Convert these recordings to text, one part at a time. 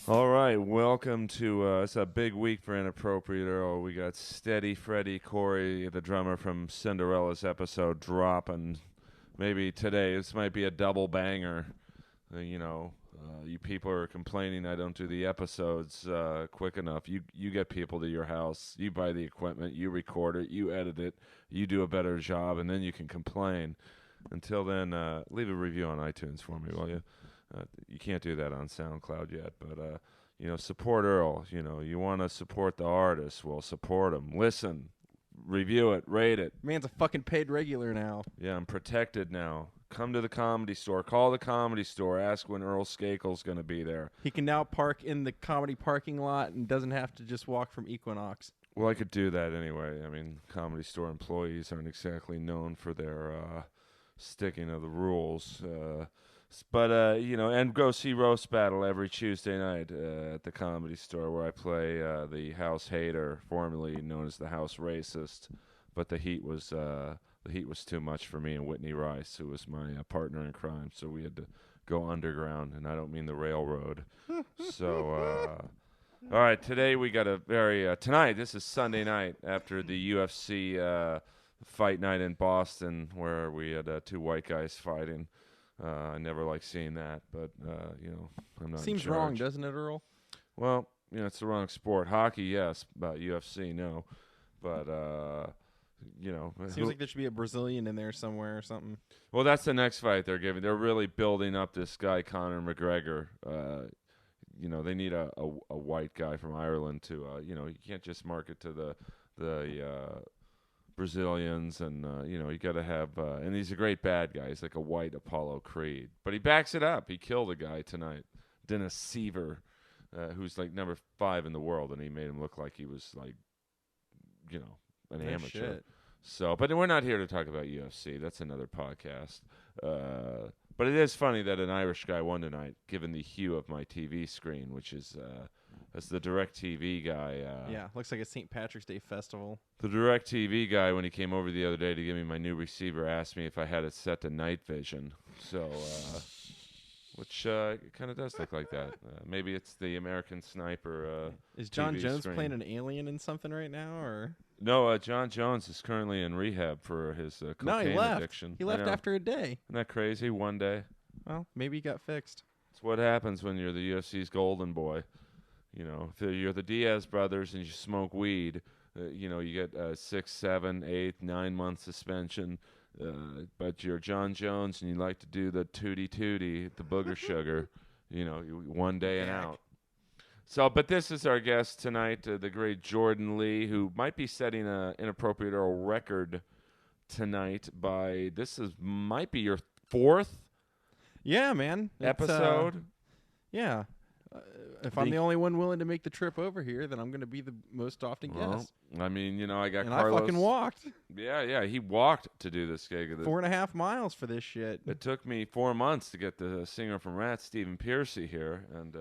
All right, welcome to it's a big week for Inappropriate Earl. We got Steady Freddie Corey, the drummer from Cinderella's episode, dropping. Maybe today this might be a double banger. You people are complaining I don't do the episodes quick enough. You get people to your house, you buy the equipment, you record it, you edit it, you do a better job, and then you can complain. Until then, leave a review on iTunes for me, will you? You can't do that on SoundCloud yet, but support Earl. You want to support the artist. Well, support him. Listen, review it, rate it. Man's a fucking paid regular now. Yeah, I'm protected now. Come to the Comedy Store. Call the Comedy Store. Ask when Earl Skakel's going to be there. He can now park in the comedy parking lot and doesn't have to just walk from Equinox. Well, I could do that anyway. I mean, Comedy Store employees aren't exactly known for their sticking to the rules. And go see Roast Battle every Tuesday night at the Comedy Store, where I play the House Hater, formerly known as the House Racist. But the heat was too much for me and Whitney Rice, who was my partner in crime. So we had to go underground, and I don't mean the railroad. All right, today we got a very tonight. This is Sunday night after the UFC fight night in Boston, where we had two white guys fighting. I never like seeing that, but I'm not. Seems in charge. wrong, doesn't it, Earl? Well, it's the wrong sport. Hockey, yes, but UFC, no. But Seems like there should be a Brazilian in there somewhere or something. Well, that's the next fight they're giving. They're really building up this guy, Conor McGregor. They need a white guy from Ireland to. You can't just market to the Brazilians, and you got to have, and he's a great bad guy. He's like a white Apollo Creed, but he backs it up. He killed a guy tonight, Dennis Seaver, who's like number 5 in the world, and he made him look like he was like, an amateur. Shit. So, but we're not here to talk about UFC. That's another podcast. But it is funny that an Irish guy won tonight, given the hue of my TV screen, which is. As the DirecTV guy. Yeah, looks like a St. Patrick's Day festival. The DirecTV guy, when he came over the other day to give me my new receiver, asked me if I had it set to night vision. So, which kind of does look like that. Maybe it's the American Sniper. Is John TV Jones screen. playing an alien in something right now, or? No, John Jones is currently in rehab for his cocaine No, he left. addiction. He left after a day. Isn't that crazy? One day. Well, maybe he got fixed. It's what happens when you're the UFC's golden boy. If you're the Diaz brothers and you smoke weed, you get 6, 7, 8, 9 month suspension. But you're John Jones and you like to do the tootie, the booger sugar, one day and out. So, but this is our guest tonight, the great Jordan Lee, who might be setting an Inappropriate Earl record tonight might be your 4th Yeah, man. episode. Yeah. If I'm the only one willing to make the trip over here, then I'm going to be the most often guest. I mean, I got and Carlos. I fucking walked. Yeah, he walked to do this gig. 4.5 miles for this shit. It took me 4 months to get the singer from Rat, Stephen Piercy, here, and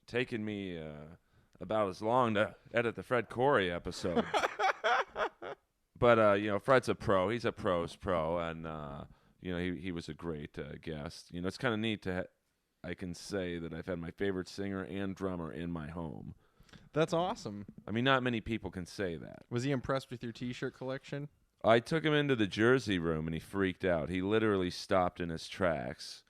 taken me about as long to edit the Fred Corey episode. But Fred's a pro. He's a pro's pro, and he was a great guest. It's kind of neat to. I can say that I've had my favorite singer and drummer in my home. That's awesome. I mean, not many people can say that. Was he impressed with your T-shirt collection? I took him into the jersey room, and he freaked out. He literally stopped in his tracks.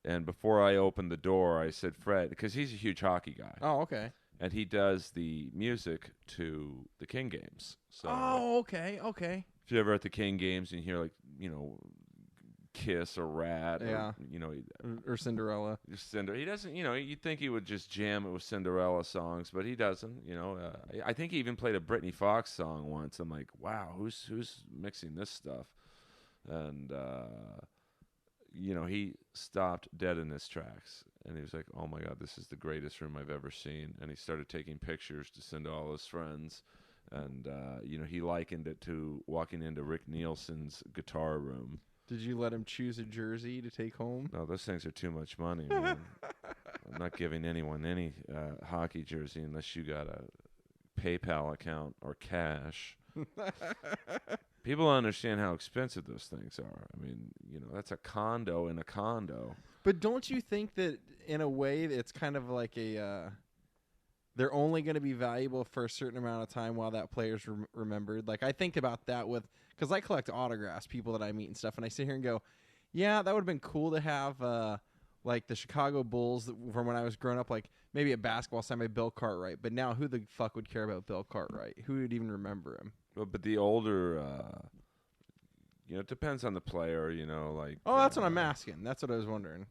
And before I opened the door, I said, Fred, because he's a huge hockey guy. Oh, okay. And he does the music to the King games. So okay. if you're ever at the King games and you hear, like, Kiss or Rat, yeah, or Cinderella. He doesn't, you'd think he would just jam it with Cinderella songs, but he doesn't. I think he even played a Britney Fox song once. I'm like, wow, who's mixing this stuff? And he stopped dead in his tracks, and he was like, oh my God, this is the greatest room I've ever seen. And he started taking pictures to send to all his friends, and he likened it to walking into Rick Nielsen's guitar room. Did you let him choose a jersey to take home? No, those things are too much money, man. I'm not giving anyone any hockey jersey unless you got a PayPal account or cash. People don't understand how expensive those things are. I mean, that's a condo in a condo. But don't you think that in a way it's kind of like they're only going to be valuable for a certain amount of time while that player's remembered? Like, I think about that because I collect autographs, people that I meet and stuff, and I sit here and go, yeah, that would have been cool to have like the Chicago Bulls from when I was growing up, like maybe a basketball signed by Bill Cartwright. But now who the fuck would care about Bill Cartwright? Who would even remember him? Well, but the older, it depends on the player, like. Oh, that's what I'm asking. That's what I was wondering.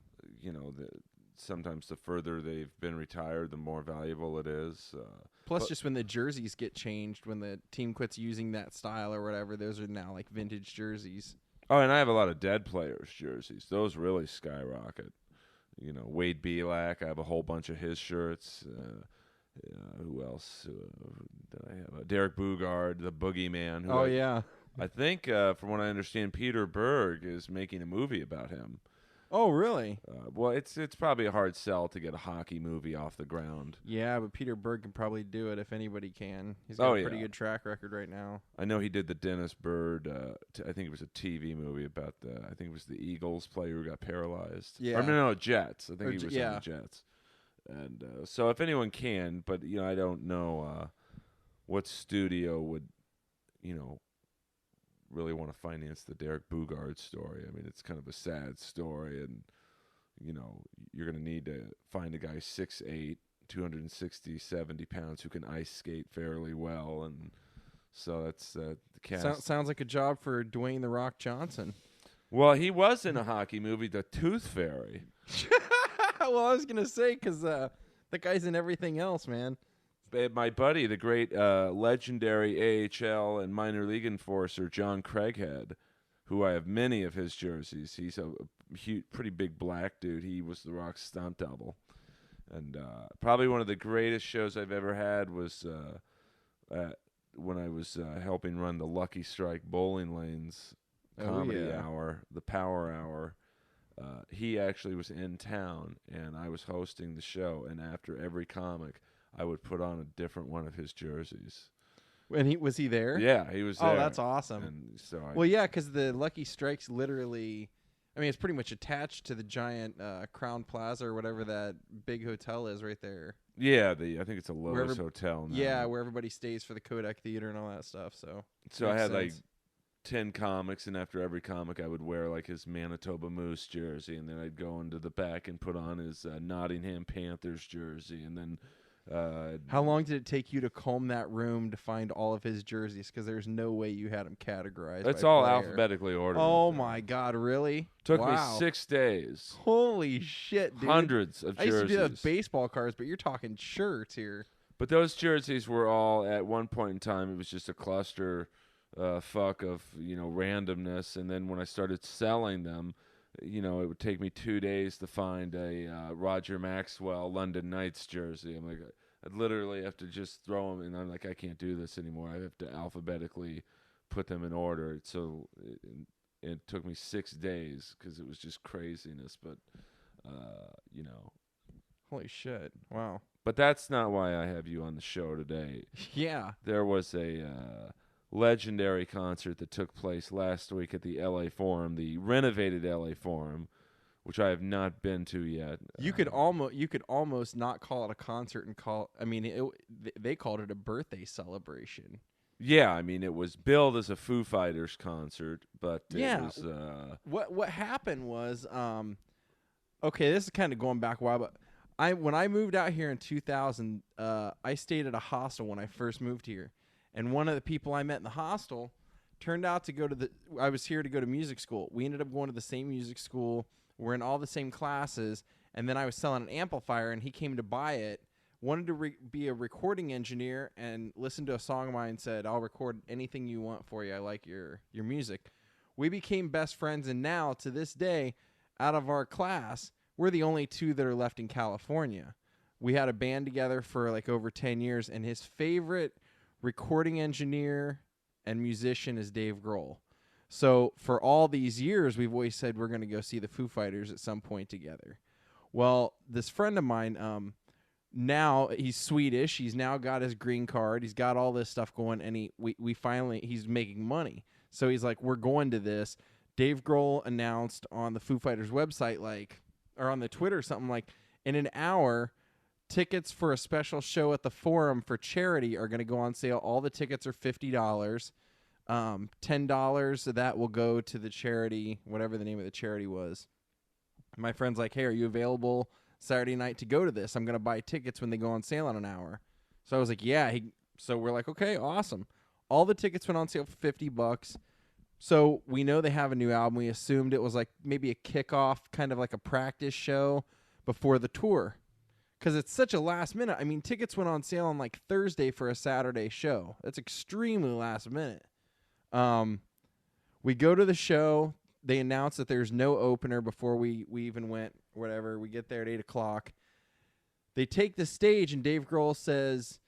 Sometimes the further they've been retired, the more valuable it is. Plus, just when the jerseys get changed, when the team quits using that style or whatever, those are now like vintage jerseys. Oh, and I have a lot of dead players' jerseys. Those really skyrocket. Wade Belak, I have a whole bunch of his shirts. Who else did I have? Derek Boogaard, the Boogeyman. Yeah. I think, from what I understand, Peter Berg is making a movie about him. Oh, really? Well, it's probably a hard sell to get a hockey movie off the ground. Yeah, but Peter Berg can probably do it if anybody can. He's got a pretty good track record right now. I know he did the Dennis Bird. I think it was a TV movie about I think it was the Eagles player who got paralyzed. Yeah. Or no, Jets. I think he was on the Jets. And so if anyone can, but I don't know what studio would, really want to finance the Derek Boogaard story. I mean, it's kind of a sad story, and you're going to need to find a guy 6'8", 260, 70 pounds who can ice skate fairly well, and so that's the cast. Sounds like a job for Dwayne "The Rock" Johnson. Well, he was in a hockey movie, The Tooth Fairy. Well, I was going to say, because that guy's in everything else, man. My buddy, the great legendary AHL and minor league enforcer John Craighead, who I have many of his jerseys. He's a pretty big black dude. He was The Rock's stunt double. And probably one of the greatest shows I've ever had was when I was helping run the Lucky Strike Bowling Lanes comedy hour, the Power Hour. He actually was in town, and I was hosting the show. And after every comic, I would put on a different one of his jerseys. And was he there? Yeah, he was there. Oh, that's awesome. And so because the Lucky Strike's literally, I mean, it's pretty much attached to the giant Crown Plaza or whatever that big hotel is right there. Yeah, I think it's a Lowe's hotel now. Yeah, where everybody stays for the Kodak Theater and all that stuff. So I had like 10 comics, and after every comic I would wear like his Manitoba Moose jersey, and then I'd go into the back and put on his Nottingham Panthers jersey, and then how long did it take you to comb that room to find all of his jerseys? Because there's no way you had them categorized. It's all alphabetically ordered. Oh my God, really? Took me 6 days. Holy shit, dude. Hundreds of jerseys. I used to do that with baseball cards, but you're talking shirts here. But those jerseys were all, at one point in time, it was just a cluster fuck of randomness. And then when I started selling them, it would take me 2 days to find a Roger Maxwell London Knights jersey. I'm like, I'd literally have to just throw them, and I'm like, I can't do this anymore. I have to alphabetically put them in order. So it took me 6 days because it was just craziness. But, Holy shit. Wow. But that's not why I have you on the show today. Yeah. There was a legendary concert that took place last week at the LA Forum, the renovated LA Forum, which I have not been to yet. You could almost not call it a concert and they called it a birthday celebration. Yeah, I mean, it was billed as a Foo Fighters concert, but yeah. It was what happened was okay, this is kind of going back a while, but when I moved out here in 2000, I stayed at a hostel when I first moved here. And one of the people I met in the hostel turned out to I was here to go to music school. We ended up going to the same music school. We're in all the same classes. And then I was selling an amplifier, and he came to buy it, wanted to be a recording engineer, and listened to a song of mine and said, I'll record anything you want for you. I like your music. We became best friends, and now, to this day, out of our class, we're the only two that are left in California. We had a band together for like over 10 years, and his favorite recording engineer and musician is Dave Grohl. So for all these years, we've always said we're going to go see the Foo Fighters at some point together. Well, this friend of mine, now he's Swedish. He's now got his green card. He's got all this stuff going, and we finally he's making money. So he's like, we're going to this. Dave Grohl announced on the Foo Fighters website, like, or on the Twitter, something like, in an hour, tickets for a special show at the Forum for charity are going to go on sale. All the tickets are $50. $10 of that will go to the charity, whatever the name of the charity was. My friend's like, hey, are you available Saturday night to go to this? I'm going to buy tickets when they go on sale in an hour. So I was like, yeah. So we're like, okay, awesome. All the tickets went on sale for $50. So we know they have a new album. We assumed it was like maybe a kickoff, kind of like a practice show before the tour. Because it's such a last minute. I mean, tickets went on sale on like Thursday for a Saturday show. That's extremely last minute. We go to the show. They announce that there's no opener before we even went, whatever. We get there at 8 o'clock. They take the stage, and Dave Grohl says,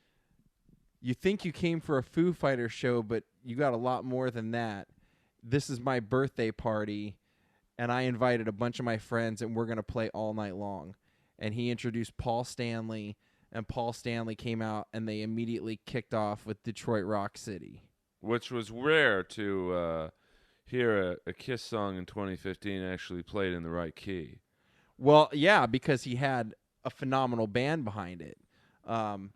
you think you came for a Foo Fighters show, but you got a lot more than that. This is my birthday party, and I invited a bunch of my friends, and we're going to play all night long. And he introduced Paul Stanley, and Paul Stanley came out, and they immediately kicked off with Detroit Rock City. Which was rare to hear a Kiss song in 2015 actually played in the right key. Well, yeah, because he had a phenomenal band behind it. And,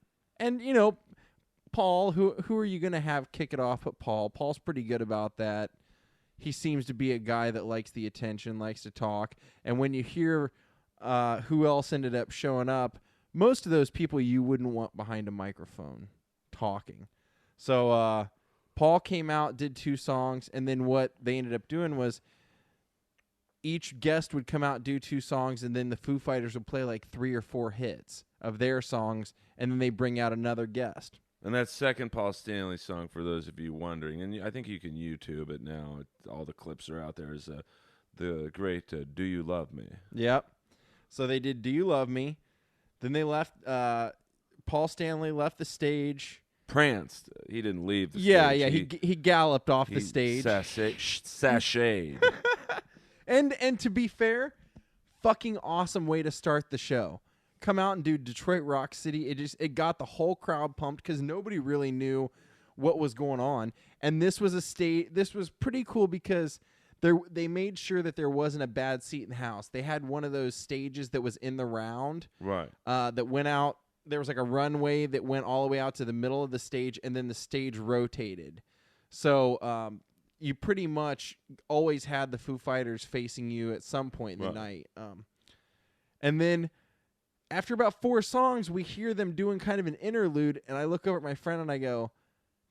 you know, Paul, who are you going to have kick it off but Paul? Paul's pretty good about that. He seems to be a guy that likes the attention, likes to talk. And when you hear who else ended up showing up, most of those people you wouldn't want behind a microphone talking. So Paul came out, did 2 songs, and then what they ended up doing was each guest would come out, do 2 songs, and then the Foo Fighters would play like 3 or 4 hits of their songs, and then they bring out another guest. And that second Paul Stanley song, for those of you wondering, and I think you can YouTube it now. All the clips are out there. Is the great "Do You Love Me?" Yep. So they did "Do You Love Me?" Then they left. Paul Stanley left the stage. Pranced. He didn't leave the Yeah, stage. yeah. He galloped off the stage. Sashayed. And to be fair, fucking awesome way to start the show. Come out and do Detroit Rock City. It got the whole crowd pumped because nobody really knew what was going on. And this was This was pretty cool because they made sure that there wasn't a bad seat in the house. They had one of those stages that was in the round, Right? That went out. There was like a runway that went all the way out to the middle of the stage, and then the stage rotated. So you pretty much always had the Foo Fighters facing you at some point in the night. And then after about 4 songs, we hear them doing kind of an interlude, and I look over at my friend and I go,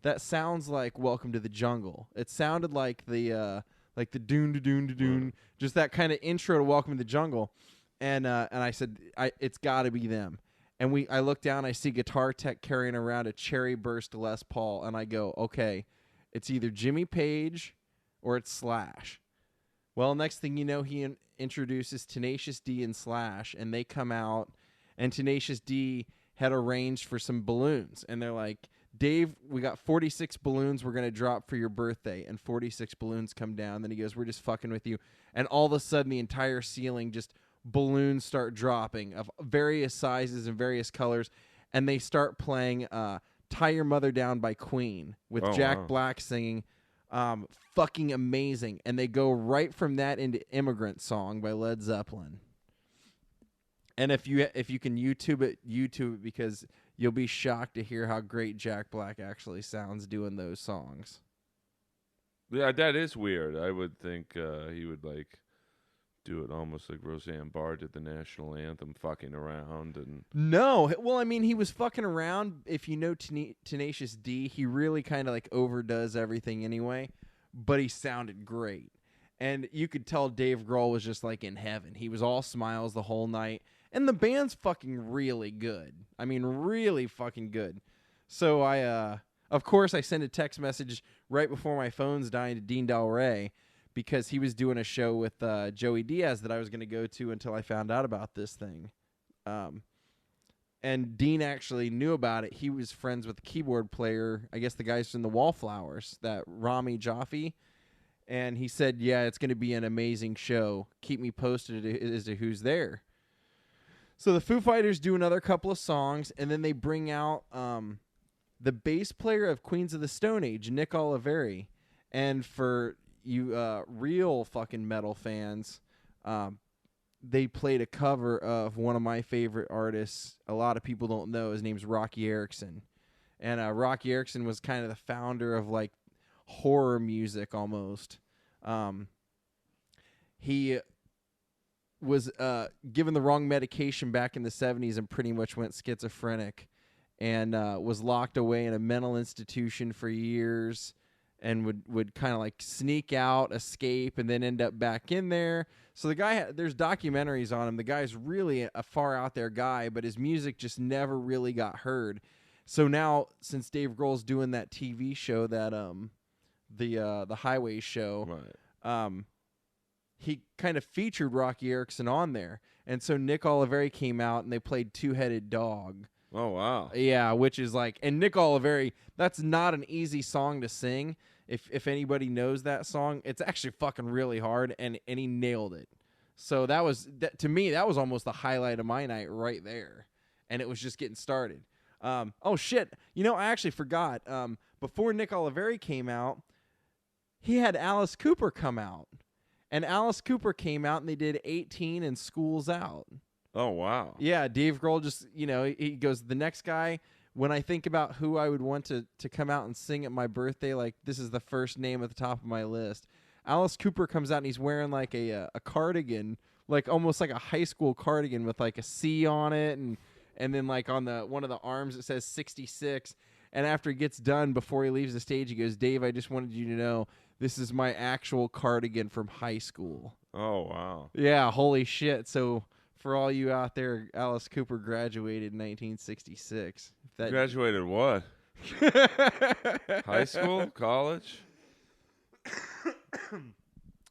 that sounds like Welcome to the Jungle. It sounded like the doon, just that kind of intro to Welcome to the Jungle. And I said, it's got to be them. And I look down, I see Guitar Tech carrying around a Cherry Burst Les Paul, and I go, okay, it's either Jimmy Page or it's Slash. Well, next thing you know, he introduces Tenacious D and Slash, and they come out, and Tenacious D had arranged for some balloons. And they're like, Dave, we got 46 balloons we're going to drop for your birthday. And 46 balloons come down. Then he goes, we're just fucking with you. And all of a sudden, the entire ceiling just balloons start dropping of various sizes and various colors. And they start playing Tie Your Mother Down by Queen with Jack Black singing. Fucking amazing. And they go right from that into Immigrant Song by Led Zeppelin. And if you can YouTube it because you'll be shocked to hear how great Jack Black actually sounds doing those songs. Yeah, that is weird. I would think he would like do it almost like Roseanne Barr did the national anthem, fucking around. And no, well, I mean, he was fucking around. If you know Tenacious D, he really kind of like overdoes everything anyway, but he sounded great. And you could tell Dave Grohl was just like in heaven. He was all smiles the whole night. And the band's fucking really good. I mean, really fucking good. So of course, I sent a text message right before my phone's dying to Dean Del Rey because he was doing a show with Joey Diaz that I was going to go to until I found out about this thing. And Dean actually knew about it. He was friends with the keyboard player, I guess the guys from the Wallflowers, that Rami Jaffe. And he said, yeah, it's going to be an amazing show. Keep me posted as to who's there. So the Foo Fighters do another couple of songs, and then they bring out the bass player of Queens of the Stone Age, Nick Oliveri. And for you real fucking metal fans, they played a cover of one of my favorite artists. A lot of people don't know. His name's Rocky Erickson. And Rocky Erickson was kind of the founder of like horror music almost. He was given the wrong medication back in the 70s and pretty much went schizophrenic and was locked away in a mental institution for years and would kind of like sneak out, escape, and then end up back in there. So the guy, there's documentaries on him. The guy's really a far out there guy, but his music just never really got heard. So now, since Dave Grohl's doing that TV show, that the Highway show, Right. He kind of featured Rocky Erickson on there. And so Nick Oliveri came out and they played Two-Headed Dog. Oh, wow. Yeah, which is like, and Nick Oliveri, that's not an easy song to sing. If anybody knows that song, it's actually fucking really hard, and he nailed it. So to me, that was almost the highlight of my night right there. And it was just getting started. Oh, shit. I actually forgot. Before Nick Oliveri came out, he had Alice Cooper come out. And Alice Cooper came out, and they did 18 and School's Out. Oh, wow. Yeah, Dave Grohl just, he goes, the next guy, when I think about who I would want to come out and sing at my birthday, like, this is the first name at the top of my list. Alice Cooper comes out, and he's wearing, like, a cardigan, like, almost like a high school cardigan with, like, a C on it, and then, like, on one of the arms it says 66. And after he gets done, before he leaves the stage, he goes, Dave, I just wanted you to know this is my actual cardigan from high school. Oh, wow. Yeah, holy shit. So for all you out there, Alice Cooper graduated in 1966. Graduated what? High school? College?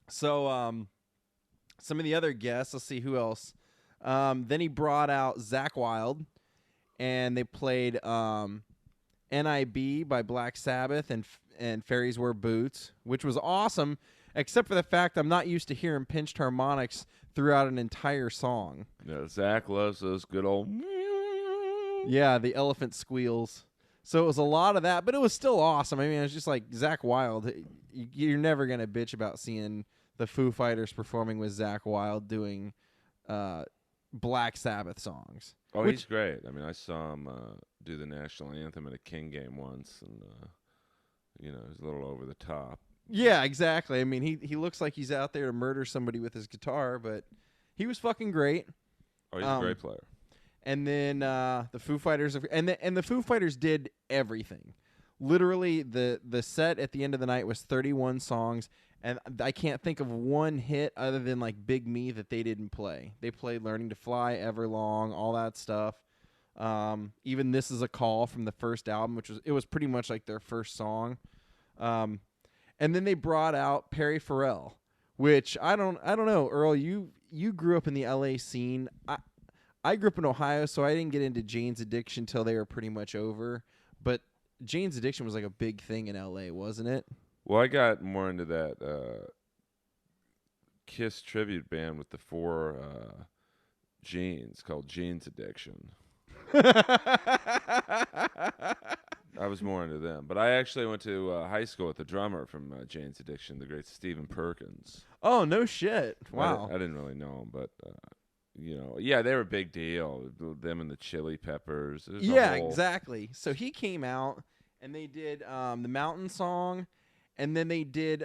So some of the other guests, let's see who else. Then he brought out Zakk Wylde, and they played NIB by Black Sabbath and Fairies Wear Boots, which was awesome, except for the fact I'm not used to hearing pinched harmonics throughout an entire song. Yeah, Zakk loves those good old... Yeah, the elephant squeals. So it was a lot of that, but it was still awesome. I mean, it was just like Zakk Wylde. You're never going to bitch about seeing the Foo Fighters performing with Zakk Wylde doing Black Sabbath songs. Oh, he's great. I mean, I saw him do the national anthem at a King game once, and, he's a little over the top. Yeah, exactly. I mean, he looks like he's out there to murder somebody with his guitar, but he was fucking great. Oh, he's a great player. And then the Foo Fighters, and the Foo Fighters did everything. Literally, the set at the end of the night was 31 songs, and I can't think of one hit other than like Big Me that they didn't play. They played Learning to Fly, Everlong, all that stuff. Even This Is a Call from the first album, it was pretty much like their first song. And then they brought out Perry Farrell, which I don't know, Earl. You grew up in the LA scene. I grew up in Ohio, so I didn't get into Jane's Addiction till they were pretty much over. But Jane's Addiction was like a big thing in LA, wasn't it? Well, I got more into that Kiss tribute band with the 4 Genes called Gene's Addiction. I was more into them. But I actually went to high school with the drummer from Jane's Addiction, the great Stephen Perkins. Oh, no shit. Wow. I didn't really know him, but... yeah, they were a big deal. Them and the Chili Peppers. Yeah, exactly. So he came out, and they did the Mountain Song, and then they did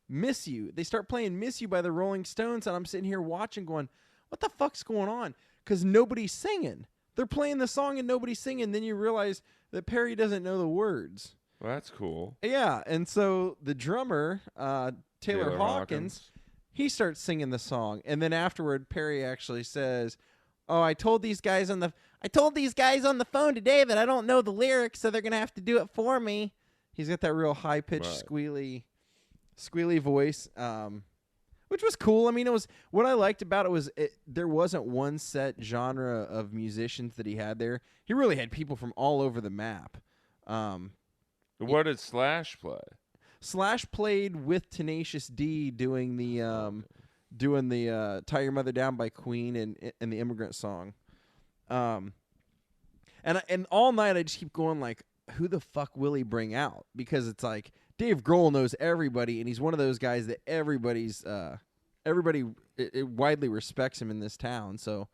Miss You. They start playing Miss You by the Rolling Stones, and I'm sitting here watching going, what the fuck's going on? Because nobody's singing. They're playing the song and nobody's singing. Then you realize that Perry doesn't know the words. Well, that's cool. Yeah, and so the drummer, Taylor Hawkins, he starts singing the song, and then afterward, Perry actually says, "Oh, I told these guys on the phone today that I don't know the lyrics, so they're gonna have to do it for me." He's got that real high pitched, squealy voice, which was cool. I mean, it was what I liked about it was there wasn't one set genre of musicians that he had there. He really had people from all over the map. What did Slash play? Slash played with Tenacious D doing the "Tie Your Mother Down" by Queen and the Immigrant Song, and all night I just keep going like, who the fuck will he bring out? Because it's like Dave Grohl knows everybody, and he's one of those guys that everybody widely respects him in this town. So,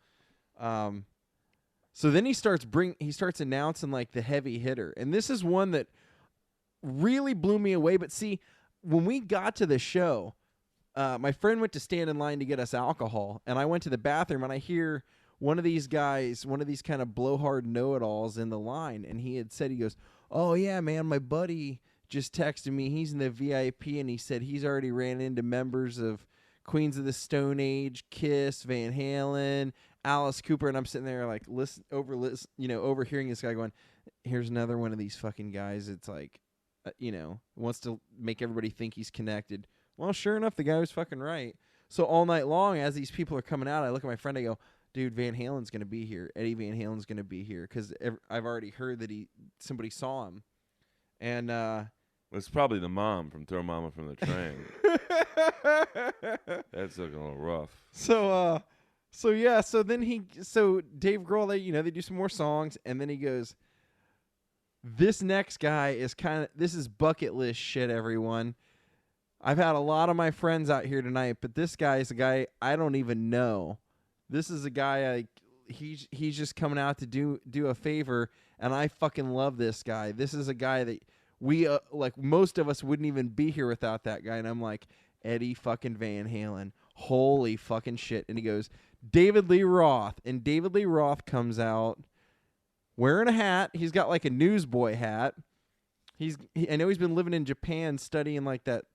so then he starts announcing like the heavy hitter, and this is one that really blew me away. But see, when we got to the show, my friend went to stand in line to get us alcohol, and I went to the bathroom, and I hear one of these guys, one of these kind of blowhard know-it-alls in the line, and he goes, "Oh yeah, man, my buddy just texted me. He's in the VIP, and he said he's already ran into members of Queens of the Stone Age, Kiss, Van Halen, Alice Cooper." And I'm sitting there like overhearing this guy going, "Here's another one of these fucking guys. It's like, wants to make everybody think he's connected." Well, sure enough, the guy was fucking right. So all night long, as these people are coming out, I look at my friend. I go, "Dude, Van Halen's gonna be here. Eddie Van Halen's gonna be here," because I've already heard that somebody saw him, and it's probably the mom from Throw Mama from the Train. That's looking a little rough. So then Dave Grohl, they do some more songs, and then he goes, "This next guy this is bucket list shit, everyone. I've had a lot of my friends out here tonight, but this guy is a guy I don't even know. This is a guy he's just coming out to do a favor, and I fucking love this guy. This is a guy that we like most of us wouldn't even be here without that guy." And I'm like, "Eddie fucking Van Halen. Holy fucking shit." And he goes, "David Lee Roth." And David Lee Roth comes out wearing a hat. He's got like a newsboy hat. I know he's been living in Japan studying like that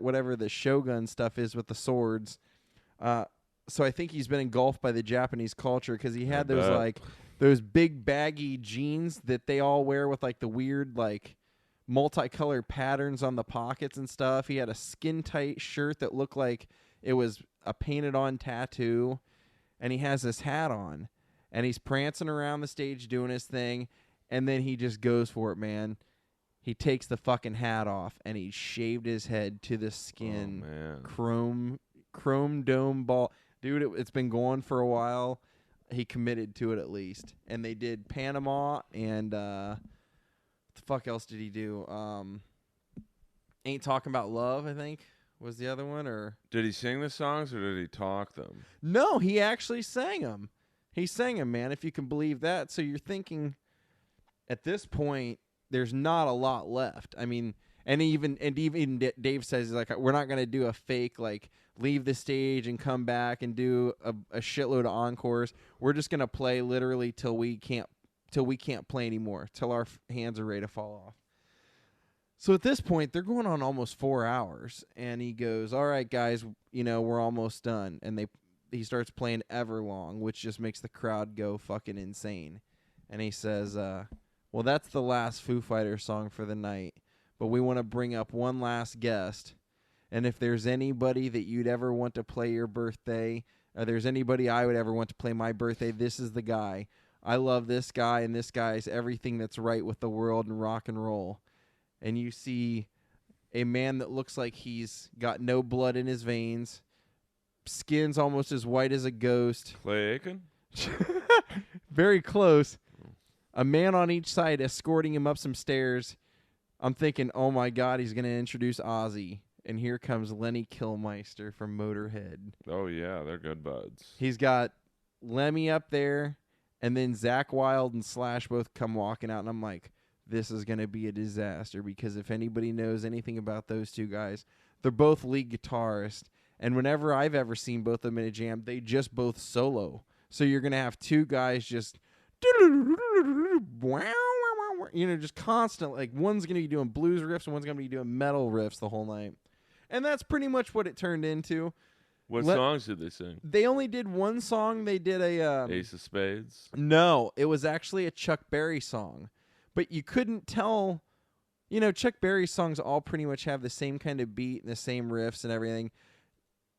whatever the shogun stuff is with the swords. So I think he's been engulfed by the Japanese culture, because he had those big baggy jeans that they all wear with like the weird like multicolored patterns on the pockets and stuff. He had a skin tight shirt that looked like it was a painted on tattoo, and he has this hat on, and he's prancing around the stage doing his thing, and then he just goes for it, man. He takes the fucking hat off, and he shaved his head to the skin. Oh, man. Chrome dome ball. Dude, it's been going for a while. He committed to it at least. And they did Panama, and what the fuck else did he do? Ain't Talking About Love, I think, was the other one. Or did he sing the songs, or did he talk them? No, he actually sang them. He sang them, man, if you can believe that. So you're thinking, at this point, there's not a lot left. I mean, and even Dave says, like, we're not gonna do a fake like leave the stage and come back and do a shitload of encores. We're just gonna play literally till we can't play anymore, till our hands are ready to fall off. So at this point, they're going on almost 4 hours, and he goes, "All right, guys, we're almost done." And he starts playing Everlong, which just makes the crowd go fucking insane. And he says, "Well, that's the last Foo Fighters song for the night, but we want to bring up one last guest. And if there's anybody that you'd ever want to play your birthday, or there's anybody I would ever want to play my birthday, this is the guy. I love this guy, and this guy's everything that's right with the world and rock and roll." And you see a man that looks like he's got no blood in his veins, skin's almost as white as a ghost. Clay Aiken? Very close. A man on each side escorting him up some stairs. I'm thinking, oh my God, he's going to introduce Ozzy. And here comes Lenny Kilmister from Motorhead. Oh, yeah, they're good buds. He's got Lemmy up there, and then Zakk Wylde and Slash both come walking out, and I'm like, this is going to be a disaster, because if anybody knows anything about those two guys, they're both lead guitarists, and whenever I've ever seen both of them in a jam, they just both solo. So you're going to have two guys just just constant, like one's going to be doing blues riffs and one's going to be doing metal riffs the whole night. And that's pretty much what it turned into. What songs did they sing? They only did one song. They did a Ace of Spades? No, it was actually a Chuck Berry song. But you couldn't tell, Chuck Berry's songs all pretty much have the same kind of beat and the same riffs and everything.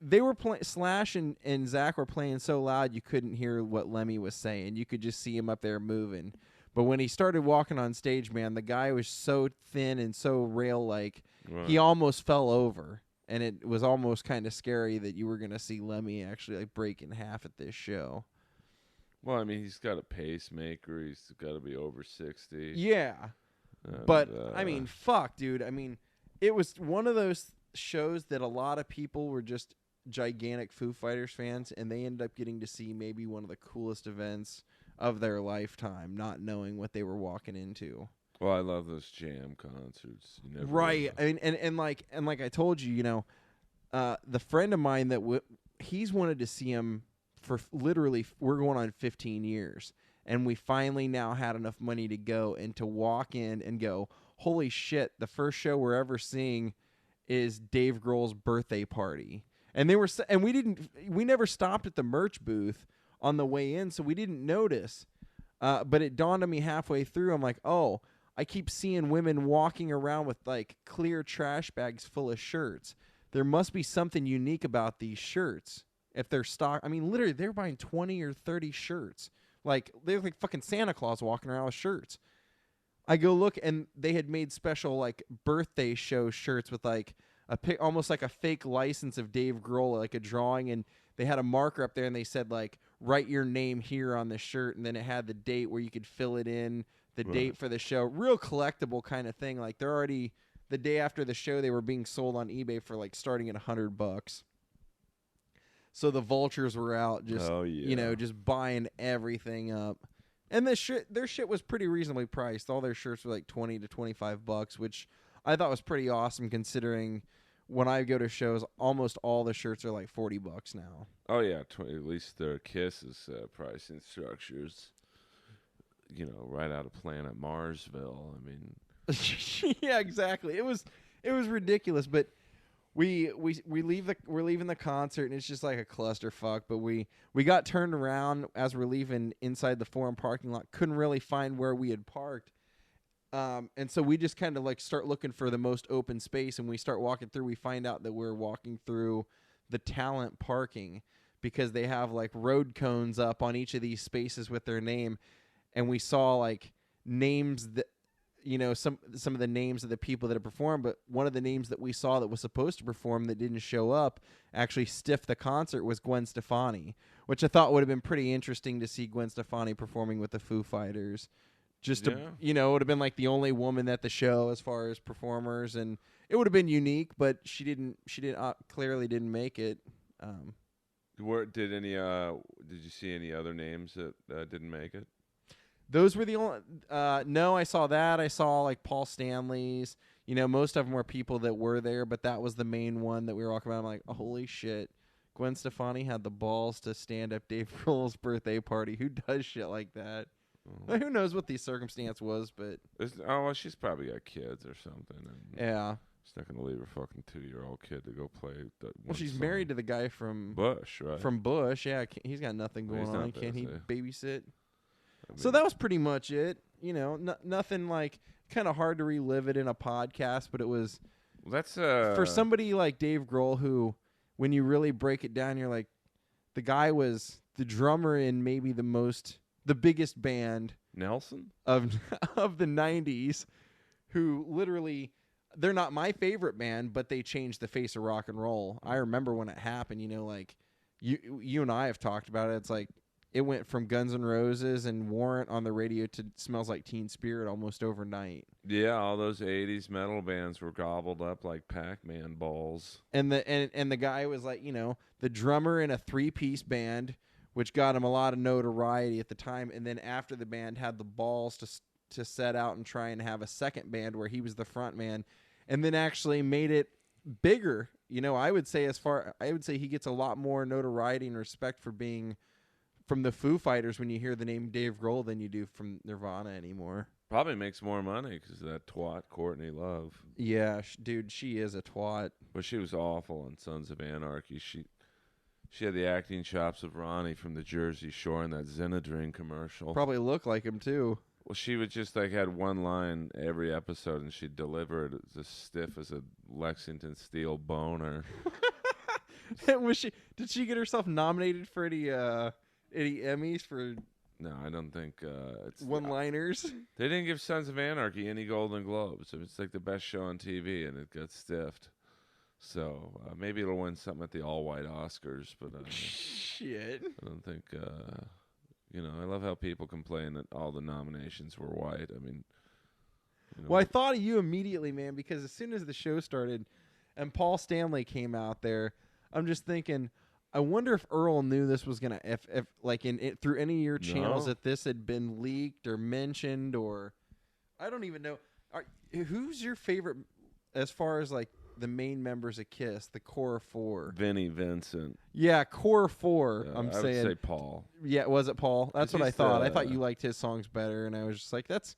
They were Slash and Zakk were playing so loud you couldn't hear what Lemmy was saying. You could just see him up there moving. But when he started walking on stage, man, the guy was so thin and so rail-like, right. He almost fell over. And it was almost kind of scary that you were going to see Lemmy actually like break in half at this show. Well, I mean, he's got a pacemaker. He's got to be over 60. Yeah. And, but, I mean, fuck, dude. I mean, it was one of those shows that a lot of people were just gigantic Foo Fighters fans, and they ended up getting to see maybe one of the coolest events of their lifetime, not knowing what they were walking into. Well, I love those jam concerts. You never Right. I mean, and like I told you, the friend of mine that he's wanted to see him for literally, we're going on 15 years, and we finally now had enough money to go and to walk in and go, holy shit! The first show we're ever seeing is Dave Grohl's birthday party, and we never stopped at the merch booth on the way in, so we didn't notice. But it dawned on me halfway through. I'm like, oh, I keep seeing women walking around with like clear trash bags full of shirts. There must be something unique about these shirts. If they're stock, I mean, literally, they're buying 20 or 30 shirts. Like, they're like fucking Santa Claus walking around with shirts. I go look, and they had made special like birthday show shirts with like almost like a fake license of Dave Grohl, like a drawing, and they had a marker up there, and they said like, write your name here on the shirt, and then it had the date where you could fill it in, the date for the show. Real collectible kind of thing. Like, they're already, the day after the show, they were being sold on eBay for like starting at $100. So the vultures were out just, just buying everything up. And their shit was pretty reasonably priced. All their shirts were like $20 to $25, which I thought was pretty awesome considering when I go to shows, almost all the shirts are like $40 now. Oh yeah, at least their Kiss's pricing structures, right out of Planet Marsville. I mean, yeah, exactly. It was ridiculous, but we're leaving the concert, and it's just like a clusterfuck. But we got turned around as we're leaving inside the Forum parking lot. Couldn't really find where we had parked. And so we just kind of like start looking for the most open space, and we start walking through. We find out that we're walking through the talent parking because they have like road cones up on each of these spaces with their name. And we saw like names that, some of the names of the people that have performed, but one of the names that we saw that was supposed to perform that didn't show up, actually stiffed the concert, was Gwen Stefani, which I thought would have been pretty interesting to see Gwen Stefani performing with the Foo Fighters. Just to, it would have been like the only woman at the show as far as performers, and it would have been unique, but she clearly didn't make it. Did you see any other names that didn't make it? Those were the only. No, I saw that. I saw like Paul Stanley's. Most of them were people that were there, but that was the main one that we were walking around. I'm like, oh, holy shit, Gwen Stefani had the balls to stand up Dave Grohl's birthday party. Who does shit like that? Well, who knows what the circumstance was, but she's probably got kids or something. Yeah, she's not gonna leave her fucking 2-year-old kid to go play. Well, she's married to the guy from Bush, right? From Bush, yeah. He's got nothing going on. Can't he babysit? I mean, so that was pretty much it. Nothing like kind of hard to relive it in a podcast, but it was. That's for somebody like Dave Grohl, who, when you really break it down, you're like, the guy was the drummer in maybe the biggest band Nelson of the 90s, who literally, they're not my favorite band, but they changed the face of rock and roll. I remember when it happened, like you and I have talked about it. It's like it went from Guns N' Roses and Warrant on the radio to Smells Like Teen Spirit almost overnight. Yeah, all those 80s metal bands were gobbled up like Pac-Man balls. And the guy was like, the drummer in a 3-piece band, which got him a lot of notoriety at the time. And then after the band had the balls to set out and try and have a second band where he was the front man, and then actually made it bigger. I would say he gets a lot more notoriety and respect for being from the Foo Fighters when you hear the name Dave Grohl than you do from Nirvana anymore. Probably makes more money because of that twat Courtney Love. Yeah, dude, she is a twat. But she was awful on Sons of Anarchy. She had the acting chops of Ronnie from the Jersey Shore in that Zenadrin commercial. Probably looked like him, too. Well, she would just had one line every episode, and she'd deliver it as stiff as a Lexington steel boner. Did she get herself nominated for any Emmys for... No, I don't think it's... One-liners? They didn't give Sons of Anarchy any Golden Globes. It's like the best show on TV, and it got stiffed. So maybe it'll win something at the all-white Oscars, but shit. I don't think. I love how people complain that all the nominations were white. I mean, You know? Well, I thought of you immediately, man, because as soon as the show started and Paul Stanley came out there, I'm just thinking, I wonder if Earl knew this was gonna, if like in it through any of your channels, No. if this had been leaked or mentioned, or I don't even know. Who's your favorite as far as like the main members of Kiss, the core four? Vinnie Vincent. Yeah, core four. I would say Paul. Yeah, was it Paul? That's 'Cause what I he's thought. I the- thought you liked his songs better, and I was just like, that's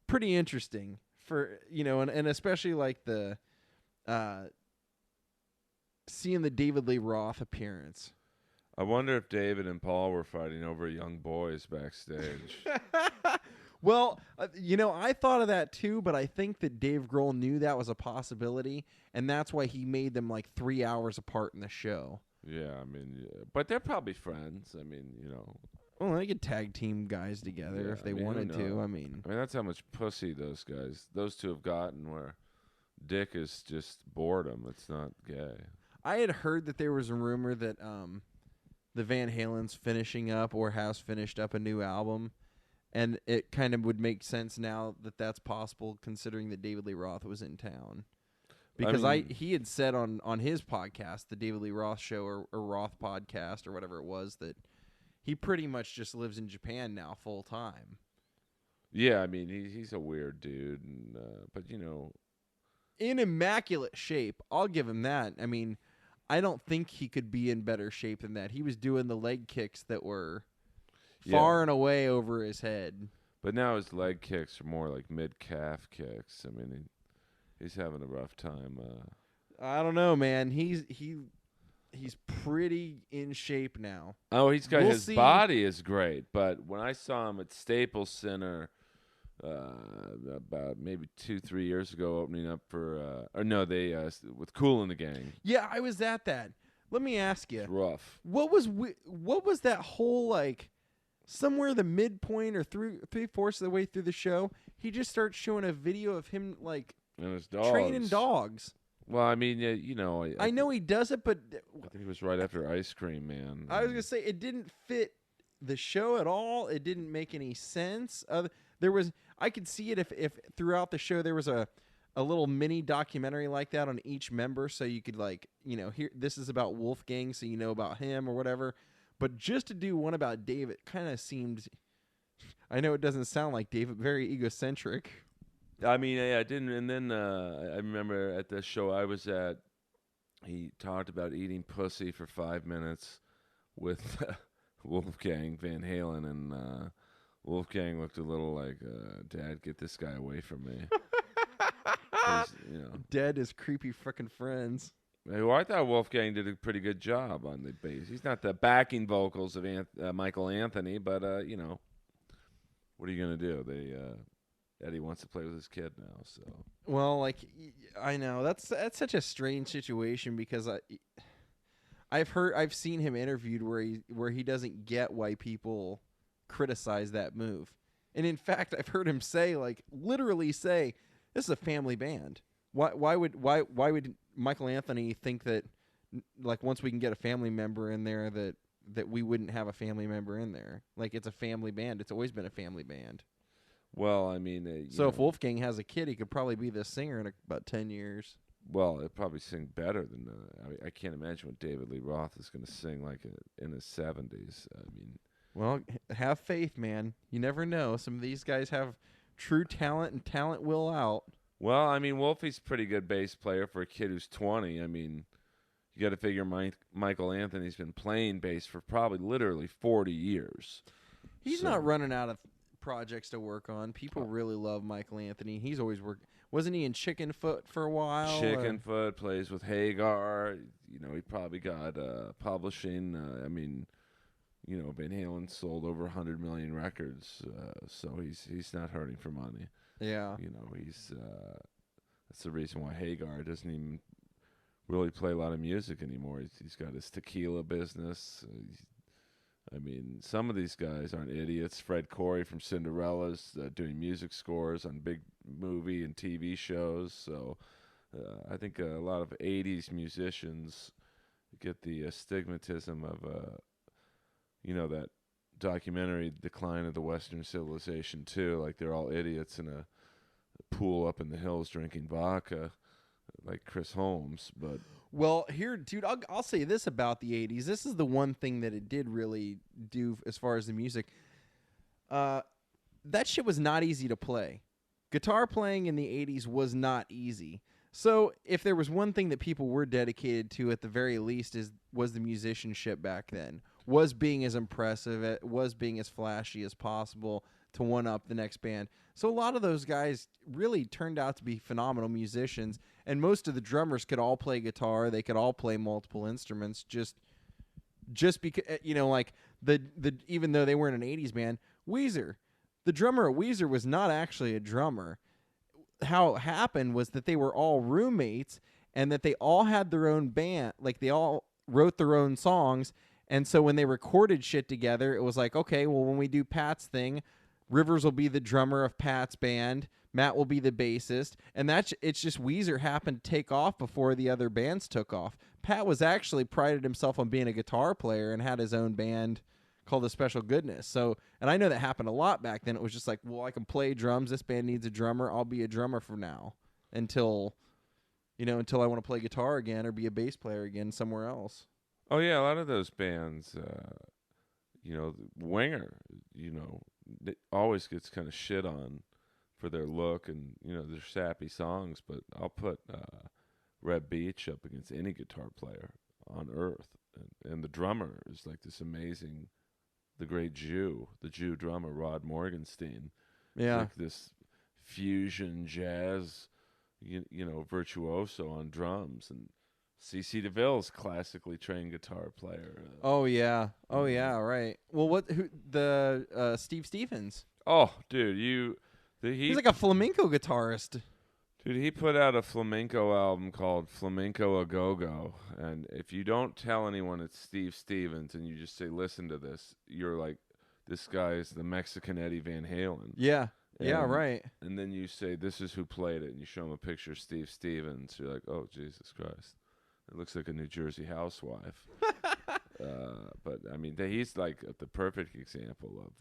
pretty interesting for and especially like the seeing the David Lee Roth appearance. I wonder if David and Paul were fighting over young boys backstage. Well, I thought of that too, but I think that Dave Grohl knew that was a possibility, and that's why he made them like 3 hours apart in the show. Yeah, I mean, but they're probably friends. I mean, Well, they could tag team guys together if they wanted to. I mean, that's how much pussy those two have gotten. Where dick is just boredom. It's not gay. I had heard that there was a rumor that the Van Halen's finishing up or has finished up a new album. And it kind of would make sense now that that's possible, considering that David Lee Roth was in town. Because he had said on his podcast, the David Lee Roth show or Roth podcast or whatever it was, that he pretty much just lives in Japan now full time. Yeah, I mean he's a weird dude, and but in immaculate shape, I'll give him that. I mean, I don't think he could be in better shape than that. He was doing the leg kicks that were far and away over his head. But now his leg kicks are more like mid-calf kicks. I mean, he's having a rough time. I don't know, man. He's pretty in shape now. Oh, his see. body is great. But when I saw him at Staples Center about maybe 2-3 years ago, opening up for with Kool and the Gang. Yeah, I was at that. Let me ask you, It's rough. what was that whole like? Somewhere the midpoint or 3/4 of the way through the show, he just starts showing a video of him like And his dogs. training dogs. Well, I mean, I know he does it, but I think it was right after Ice Cream Man. I was gonna say it didn't fit the show at all. It didn't make any sense. I could see it if throughout the show there was a little mini documentary like that on each member, so you could here this is about Wolfgang, so you know about him or whatever. But just to do one about Dave, it kind of seemed. I know it doesn't sound like Dave, but very egocentric. I mean, I didn't. And then I remember at the show I was at, he talked about eating pussy for 5 minutes with Wolfgang Van Halen, and Wolfgang looked a little like, "Dad, get this guy away from me." Dead as creepy frickin' friends. Well, I thought Wolfgang did a pretty good job on the bass. He's not the backing vocals of Michael Anthony, but what are you gonna do? Eddie wants to play with his kid now, so. Well, I know that's such a strange situation because I've seen him interviewed where he doesn't get why people criticize that move, and in fact, I've heard him literally say, "This is a family band. Why would Michael Anthony think that once we can get a family member in there that we wouldn't have a family member in there? Like, it's a family band. It's always been a family band." Well, I mean, if Wolfgang has a kid, he could probably be the singer in about 10 years. Well, he'll probably sing better than. I can't imagine what David Lee Roth is going to sing like in his 70s. I mean, well, have faith, man. You never know. Some of these guys have true talent, and talent will out. Well, I mean, Wolfie's a pretty good bass player for a kid who's 20. I mean, you got to figure Michael Anthony's been playing bass for probably literally 40 years. He's not running out of projects to work on. People really love Michael Anthony. He's always worked. Wasn't he in Chickenfoot for a while? Chickenfoot, plays with Hagar. He probably got publishing. I mean, Van Halen sold over 100 million records, so he's not hurting for money. Yeah. He's that's the reason why Hagar doesn't even really play a lot of music anymore. He's got his tequila business. I mean, some of these guys aren't idiots. Fred Corey from Cinderella's doing music scores on big movie and TV shows. So I think a lot of 80s musicians get the stigmatism of, that documentary Decline of the Western Civilization too. Like they're all idiots in pool up in the hills drinking vodka like Chris Holmes. But Well, here, dude, I'll say this about the 80s. This is the one thing that it did really do as far as the music. That shit was not easy to play. Guitar playing in the 80s was not easy. So if there was one thing that people were dedicated to at the very least was the musicianship back then. Was being as impressive, was being as flashy as possible to one up the next band. So a lot of those guys really turned out to be phenomenal musicians, and most of the drummers could all play guitar. They could all play multiple instruments just because like the even though they weren't an 80s band, Weezer, the drummer at Weezer was not actually a drummer. How it happened was that they were all roommates and that they all had their own band, like they all wrote their own songs. And so when they recorded shit together, it was like, okay, well, when we do Pat's thing, Rivers will be the drummer of Pat's band, Matt will be the bassist, and it's just Weezer happened to take off before the other bands took off. Pat was actually prided himself on being a guitar player and had his own band called The Special Goodness. So, and I know that happened a lot back then. It was just like, well, I can play drums. This band needs a drummer. I'll be a drummer for now until I want to play guitar again or be a bass player again somewhere else. oh yeah, a lot of those bands, Winger, it always gets kind of shit on for their look and their sappy songs. But I'll put Red Beach up against any guitar player on earth, and the drummer is like this amazing. The great the Jew drummer, Rod Morgenstein. Yeah. Like this fusion jazz, virtuoso on drums. And C.C. DeVille's classically trained guitar player. Oh, yeah. Right. Well, Steve Stevens. Oh, dude, he's like a flamenco guitarist. Dude, he put out a flamenco album called Flamenco A Go-Go, and if you don't tell anyone it's Steve Stevens and you just say, listen to this, you're like, this guy is the Mexican Eddie Van Halen. Yeah, right. And then you say, this is who played it, and you show him a picture of Steve Stevens. You're like, oh, Jesus Christ. It looks like a New Jersey housewife. But, I mean, he's like the perfect example of...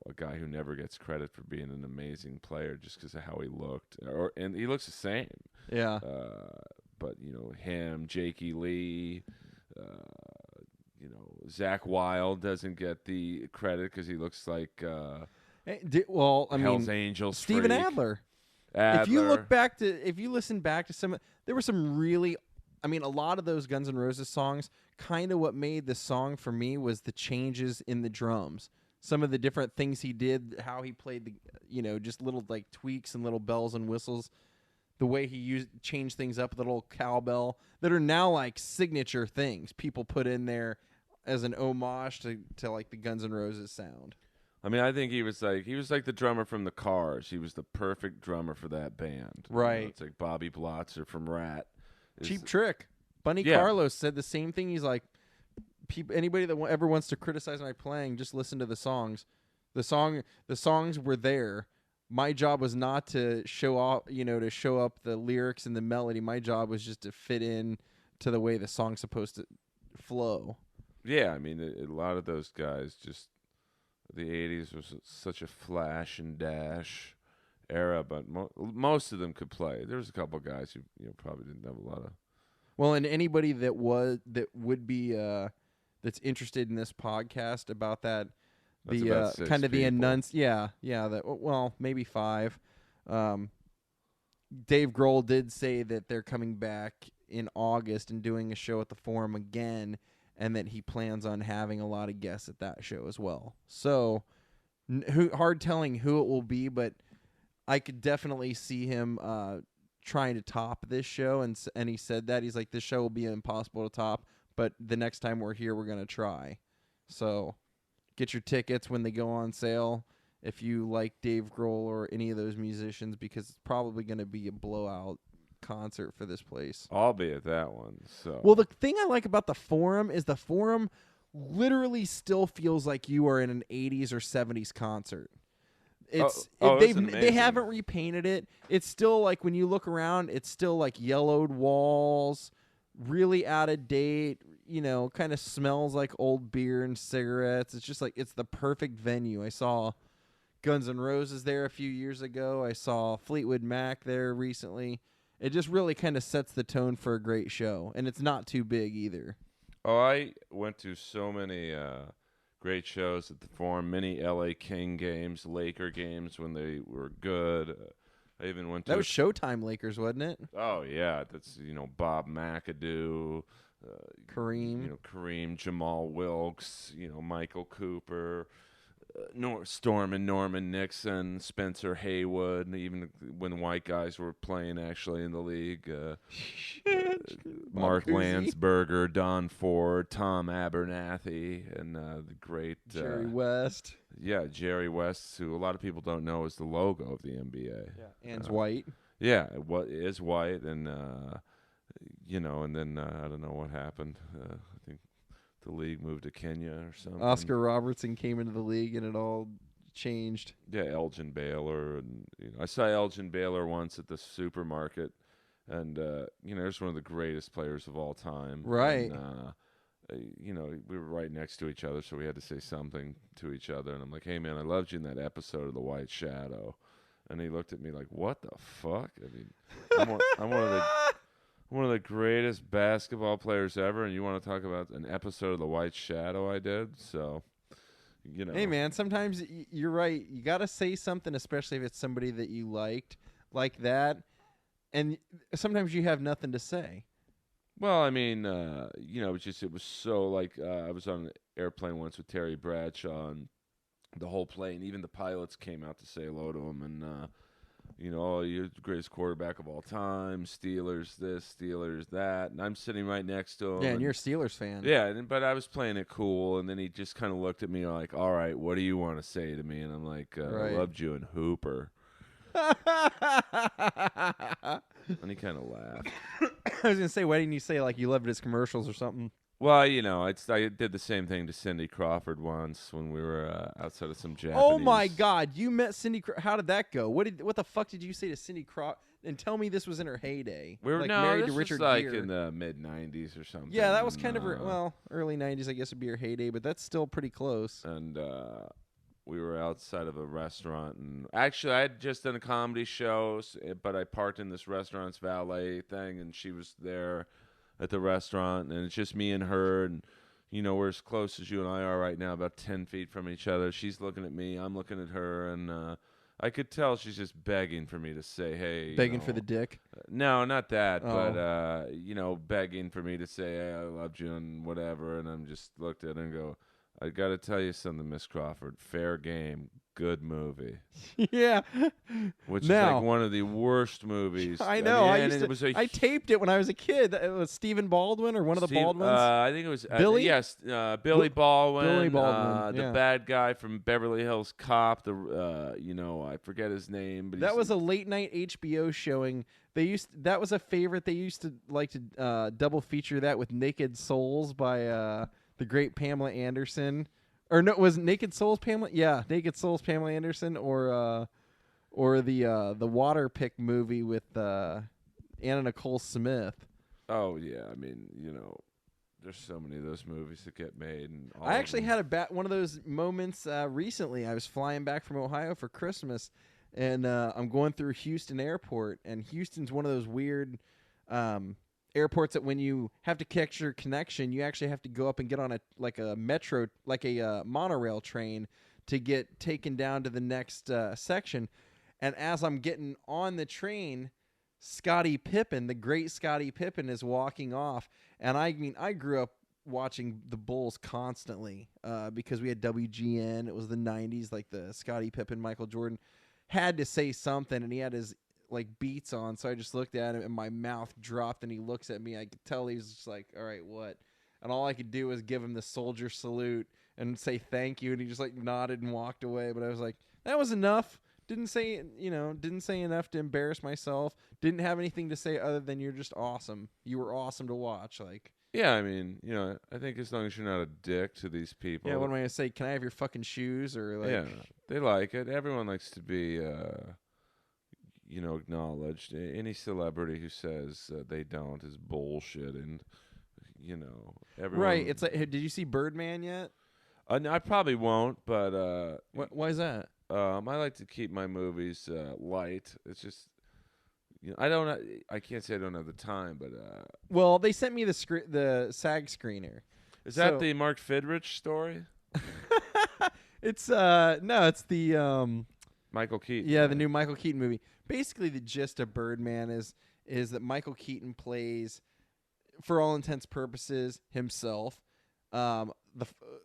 a guy who never gets credit for being an amazing player just because of how he looked, and he looks the same. Yeah. But him, Jakey Lee, Zach Wilde doesn't get the credit because he looks like Hell's Angels. Steven Adler. If you listen back to there were some really, I mean, a lot of those Guns N' Roses songs. Kind of what made the song for me was the changes in the drums. Some of the different things he did, how he played just little like tweaks and little bells and whistles, the way he changed things up with a little cowbell that are now like signature things people put in there as an homage to like the Guns N' Roses sound. I mean, I think he was like the drummer from the Cars. He was the perfect drummer for that band. Right. It's like Bobby Blotzer from Rat. Cheap Trick. Bunny Carlos said the same thing. He's like, anybody that ever wants to criticize my playing, just listen to the songs. The songs were there. My job was not to show off, to show up the lyrics and the melody. My job was just to fit in to the way the song's supposed to flow. Yeah, I mean, a lot of those guys just the 80s was such a flash and dash era, but most of them could play. There was a couple guys who probably didn't have a lot of. Well, and anybody that would be that's interested in this podcast about that, That's the kind of the maybe 5. Dave Grohl did say that they're coming back in August and doing a show at the Forum again, and that he plans on having a lot of guests at that show as well. So, hard telling who it will be, but I could definitely see him trying to top this show, and he said that he's like, this show will be impossible to top, but the next time we're here, we're gonna try. So, get your tickets when they go on sale if you like Dave Grohl or any of those musicians, because it's probably gonna be a blowout concert for this place. I'll be at that one. So, well, the thing I like about the Forum is the Forum literally still feels like you are in an 80s or 70s concert. They haven't repainted it. It's still like, when you look around, it's still like yellowed walls, really out of date, kind of smells like old beer and cigarettes. It's just like, it's the perfect venue. I saw Guns N' Roses there a few years ago. I saw Fleetwood Mac there recently. It just really kind of sets the tone for a great show, and it's not too big either. Oh, I went to so many great shows at the Forum, many LA King games, Laker games when they were good. I even went to That was Showtime Lakers, wasn't it? Oh yeah, that's Bob McAdoo, Kareem. Kareem, Jamal Wilkes, Michael Cooper, Storm and Norman Nixon, Spencer Haywood, even when white guys were playing actually in the league. Mark Landsberger, Don Ford, Tom Abernathy, and the great Jerry West. Yeah, Jerry West, who a lot of people don't know is the logo of the NBA. Yeah, and white. Yeah, what is white, and and then I don't know what happened. I think the league moved to Kenya or something. Oscar Robertson came into the league, and it all changed. Yeah, Elgin Baylor, and I saw Elgin Baylor once at the supermarket, and there's one of the greatest players of all time. Right. And, we were right next to each other, so we had to say something to each other. And I'm like, "Hey, man, I loved you in that episode of The White Shadow." And he looked at me like, "What the fuck?" I mean, I'm one of the greatest basketball players ever, and you want to talk about an episode of The White Shadow I did? So, Hey, man, sometimes you're right. You got to say something, especially if it's somebody that you liked like that. And sometimes you have nothing to say. Well, I mean, it was so like I was on an airplane once with Terry Bradshaw, and the whole plane, even the pilots came out to say hello to him, and you're the greatest quarterback of all time, Steelers this, Steelers that, and I'm sitting right next to him. Yeah, and you're a Steelers fan. Yeah, but I was playing it cool, and then he just kind of looked at me like, "All right, what do you want to say to me?" And I'm like, Right. "I loved you in Hooper." And he kind of laughed. I was gonna say, why didn't you say like you loved his commercials or something? Well, I did the same thing to Cindy Crawford once when we were outside of some Japanese. Oh my God, you met Cindy. How did that go? What the fuck did you say to Cindy Crawford? And tell me this was in her heyday. We were like no, married this to Richard was like Gere. in the mid '90s or something. Yeah, that was kind of her, early '90s. I guess would be her heyday, but that's still pretty close. And we were outside of a restaurant, and actually I had just done a comedy show, but I parked in this restaurant's valet thing, and she was there at the restaurant, and it's just me and her, and we're as close as you and I are right now, about 10 feet from each other. She's looking at me, I'm looking at her, and I could tell she's just begging for me to say, hey. Begging for the dick? No, not that, but, begging for me to say, hey, I loved you and whatever, and I'm just looked at her and go, I got to tell you something, Miss Crawford. Fair game. Good movie. Yeah. Which is like one of the worst movies. I know. I taped it when I was a kid. It was Stephen Baldwin or one of the Baldwins. I think it was Billy. Yes, Billy Baldwin. Billy Baldwin. The bad guy from Beverly Hills Cop. I forget his name, but that was a late night HBO showing. That was a favorite. They used to like to double feature that with Naked Souls by the great Pamela Anderson. Or no, was Naked Souls Pamela? Yeah, Naked Souls Pamela Anderson, or the Water Pick movie with Anna Nicole Smith. Oh yeah, I mean there's so many of those movies that get made. And I actually had one of those moments recently. I was flying back from Ohio for Christmas, and I'm going through Houston Airport, and Houston's one of those weird airports that when you have to catch your connection, you actually have to go up and get on a monorail train to get taken down to the next section. And as I'm getting on the train, Scottie Pippen, the great Scottie Pippen, is walking off. And I mean, I grew up watching the Bulls constantly because we had WGN. It was the 90s, like the Scottie Pippen, Michael Jordan had to say something, and he had his beats on, so I just looked at him and my mouth dropped, and he looks at me. I could tell he was just like, all right, what? And all I could do was give him the soldier salute and say thank you, and he just nodded and walked away. But I was like, that was enough. Didn't say enough to embarrass myself. Didn't have anything to say other than you're just awesome. You were awesome to watch. Yeah, I mean, I think as long as you're not a dick to these people. Yeah, what am I gonna say? Can I have your fucking shoes? Or yeah, they like it. Everyone likes to be acknowledged. Any celebrity who says they don't is bullshit, and everyone. Right. It's like, did you see Birdman yet? I probably won't, but why is that? I like to keep my movies light. It's just I can't say I don't have the time, but Well, they sent me the SAG screener. is that So the Mark Fidrich story? it's no, it's the Michael Keaton. yeah, right? the new Michael Keaton movie. Basically, the gist of Birdman is that Michael Keaton plays, for all intents purposes, himself.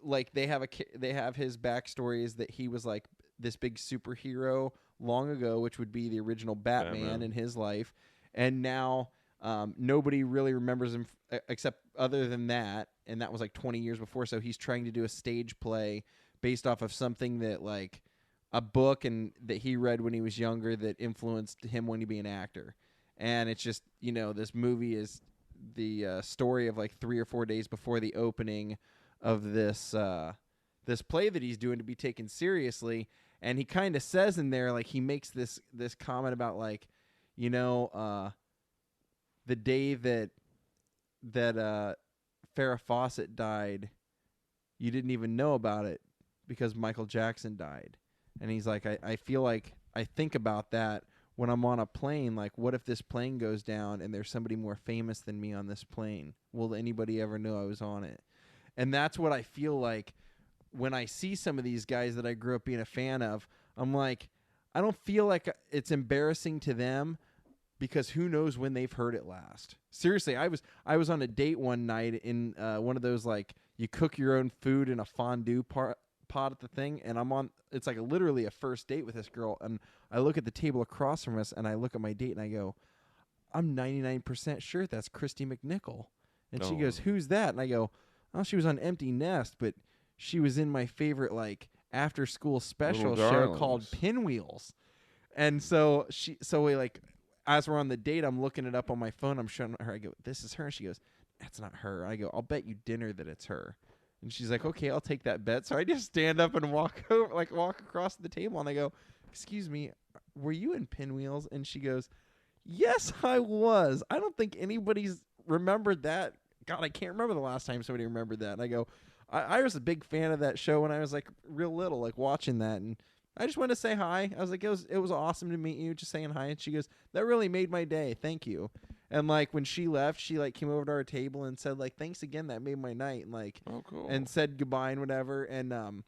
Like they have his backstory is that he was like this big superhero long ago, which would be the original Batman in his life, and now nobody really remembers him except other than that, and that was like 20 years before. So he's trying to do a stage play based off of something that like a book and that he read when he was younger that influenced him when he be an actor. And it's just this movie is the story of like 3 or 4 days before the opening of this play that he's doing to be taken seriously. And he kind of says in there, like, he makes this comment about like, the day that Farrah Fawcett died, you didn't even know about it because Michael Jackson died. And he's like, I feel like I think about that when I'm on a plane. Like, what if this plane goes down and there's somebody more famous than me on this plane? Will anybody ever know I was on it? And that's what I feel like when I see some of these guys that I grew up being a fan of. I'm like, I don't feel like it's embarrassing to them because who knows when they've heard it last. Seriously, I was on a date one night in one of those, like, you cook your own food in a fondue pot at the thing, and it's like literally a first date with this girl, and I look at the table across from us, and I look at my date, and I go, I'm 99% sure that's Christy McNichol. And she goes, who's that? And I go, oh, she was on Empty Nest, but she was in my favorite, like, after school special show called Pinwheels. And so we, like, as we're on the date, I'm looking it up on my phone. I'm showing her. I go, this is her. And she goes, that's not her. I go, I'll bet you dinner that it's her. And she's like, okay, I'll take that bet. So I just stand up and walk across the table, and I go, excuse me, were you in Pinwheels? And she goes, yes, I was. I don't think anybody's remembered that. God, I can't remember the last time somebody remembered that. And I go, I was a big fan of that show when I was like real little, like watching that, and I just wanted to say hi. I was like, it was awesome to meet you, just saying hi. And she goes, that really made my day. Thank you. And like when she left, she like came over to our table and said like, thanks again, that made my night. And like, oh, cool. And said goodbye and whatever. And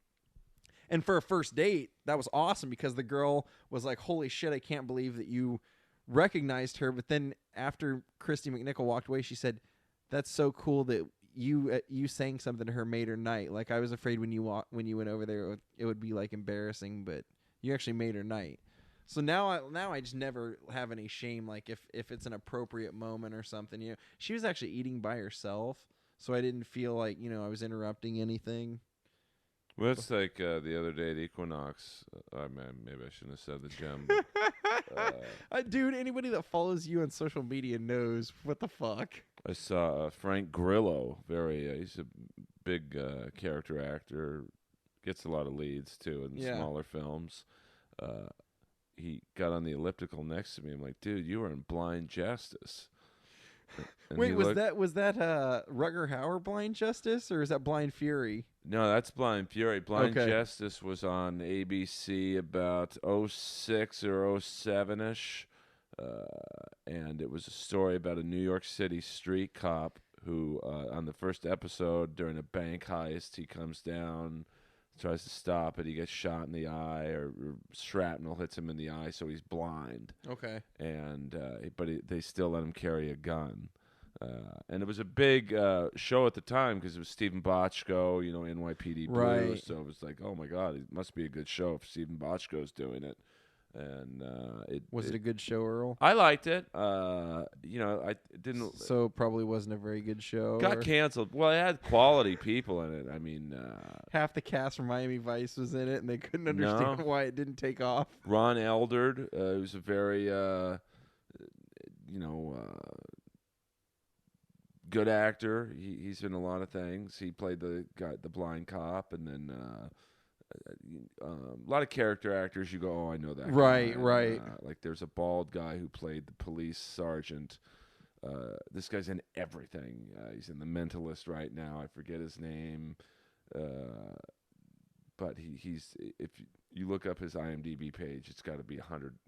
for a first date, that was awesome because the girl was like, holy shit, I can't believe that you recognized her. But then after Christy McNichol walked away, she said, that's so cool that you saying something to her made her night. Like, I was afraid when you went over there, it would be like embarrassing, but you actually made her night. So now I just never have any shame. Like if it's an appropriate moment or something, she was actually eating by herself, so I didn't feel like I was interrupting anything. Well, it's like the other day at Equinox. Maybe I shouldn't have said the gem. But, dude, anybody that follows you on social media knows what the fuck. I saw Frank Grillo. He's a big character actor. Gets a lot of leads too in smaller films. He got on the elliptical next to me. I'm like, dude, you were in Blind Justice. And wait, was that Rutger Hauer Blind Justice, or is that Blind Fury? No, that's Blind Fury. Blind Justice was on ABC about 06 or 07-ish. And it was a story about a New York City street cop who, on the first episode, during a bank heist, he comes down, tries to stop it. He gets shot in the eye, or shrapnel hits him in the eye, so he's blind. Okay. And they still let him carry a gun. And it was a big show at the time because it was Stephen Bochco, NYPD Blue. Right. So it was like, oh my God, it must be a good show if Stephen Bochco's doing it. And was it a good show, Earl? I liked it. I didn't. So probably wasn't a very good show. Got canceled. Well, it had quality people in it. I mean, half the cast from Miami Vice was in it, and they couldn't understand why it didn't take off. Ron Eldard, who's a very, good actor. He's in a lot of things. He played the blind cop, and then. A lot of character actors, you go, oh, I know that guy. Right. Like there's a bald guy who played the police sergeant. This guy's in everything. He's in The Mentalist right now. I forget his name. But he's you look up his IMDb page, it's got to be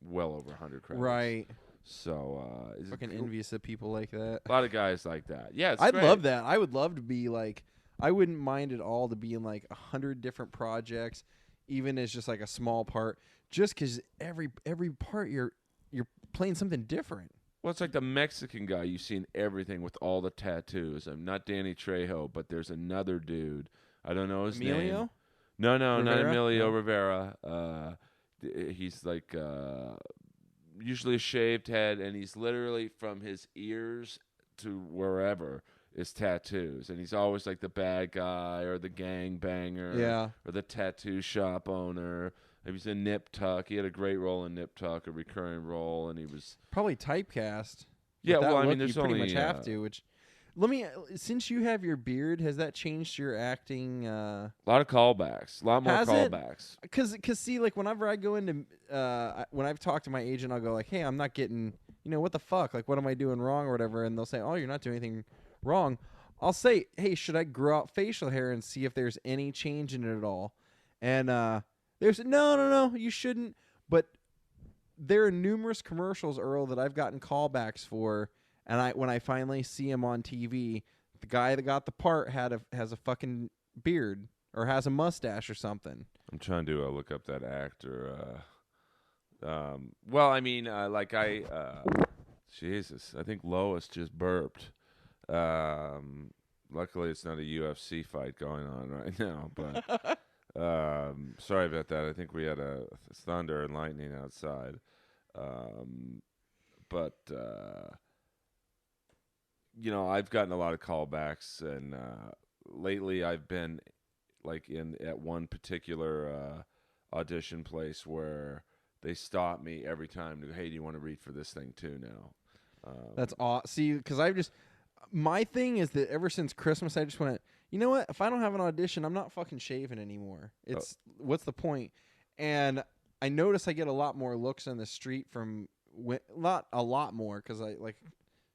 well over 100 credits. Right. So, Fucking envious of people like that. a lot of guys like that. Yeah, it's I'd great. love that. I would love to be like, I wouldn't mind at all to be in like 100 different projects, even as just like a small part, just because every part you're playing something different. Well, it's like the Mexican guy you've seen everything with all the tattoos. I'm not Danny Trejo, but there's another dude. I don't know his Emilio? name. No, not Rivera? Emilio No. Rivera. He's like usually a shaved head, and he's literally from his ears to wherever is tattoos, and he's always like the bad guy or the gang banger, Yeah. or the tattoo shop owner. He was in Nip Tuck. He had a great role in Nip Tuck, a recurring role, and he was Probably typecast. yeah. With that Well, I mean, look, there's you pretty only much have to. Which, let me. Since you have your beard, has that changed your acting? a lot of callbacks, a lot more Has it? callbacks. Cause see, like whenever I go into, when I've talked to my agent, I'll go like, hey, I'm not getting, what the fuck? Like, what am I doing wrong or whatever? And they'll say, oh, you're not doing anything wrong. I'll say, hey, should I grow out facial hair and see if there's any change in it at all? And there's no, you shouldn't. But there are numerous commercials, Earl, that I've gotten callbacks for, and when I finally see him on TV, the guy that got the part has a fucking beard or has a mustache or something. I'm trying to look up that actor. Well, I mean, Jesus, I think Lois just burped. Luckily, it's not a UFC fight going on right now, but sorry about that. I think we had a thunder and lightning outside. But I've gotten a lot of callbacks, and lately I've been like at one particular audition place where they stop me every time to go, hey, do you want to read for this thing too now? That's awesome. See, because my thing is that ever since Christmas, I just went, you know what? If I don't have an audition, I'm not fucking shaving anymore. What's the point? And I notice I get a lot more looks on the street from, not a lot more, because I like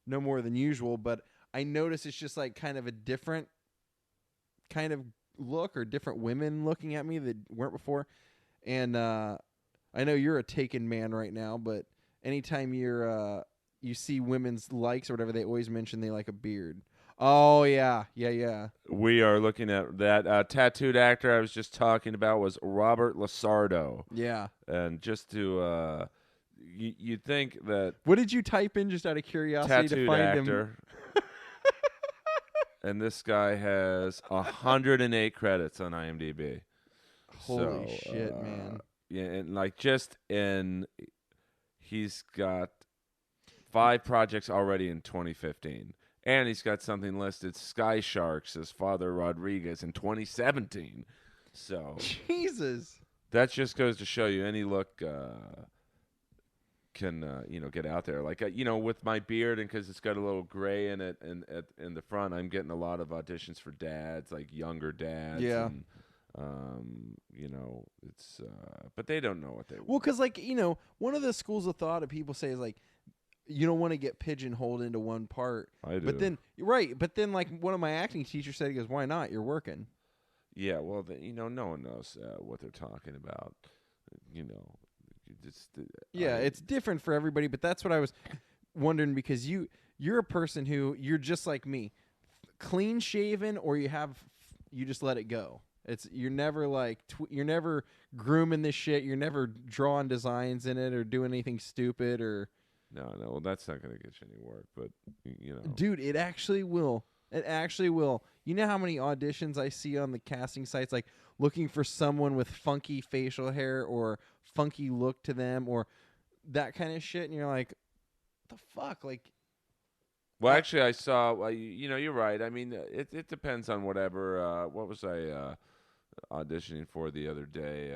no more than usual, but I notice it's just like kind of a different kind of look, or different women looking at me that weren't before. And I know you're a taken man right now, but anytime you see women's likes or whatever, they always mention they like a beard. Oh yeah. We are looking at that tattooed actor I was just talking about was Robert Lasardo. Yeah. And just to you'd think that what did you type in just out of curiosity tattooed to find actor him? and this guy has 108 credits on IMDb. Holy shit, man. Yeah, and he's got 5 projects already in 2015. And he's got something listed, Sky Sharks, as Father Rodriguez in 2017. So Jesus. That just goes to show you any look can get out there. Like with my beard, and because it's got a little gray in it, and in the front, I'm getting a lot of auditions for dads, like younger dads. Yeah. And, it's but they don't know what they want. Well, because one of the schools of thought that people say is like, you don't want to get pigeonholed into one part. I do. But then like one of my acting teachers said, he goes, why not? You're working. Yeah, well, no one knows what they're talking about. It's different for everybody, but that's what I was wondering, because you're a person who, you're just like me, clean shaven, or you just let it go. You're never like you're never grooming this shit. You're never drawing designs in it or doing anything stupid or. No, well, that's not going to get you any work, but Dude, it actually will. It actually will. You know how many auditions I see on the casting sites, like looking for someone with funky facial hair or funky look to them or that kind of shit, and you're like, what the fuck? Like, well, actually, I saw. You're right. I mean, it depends on whatever. What was I auditioning for the other day?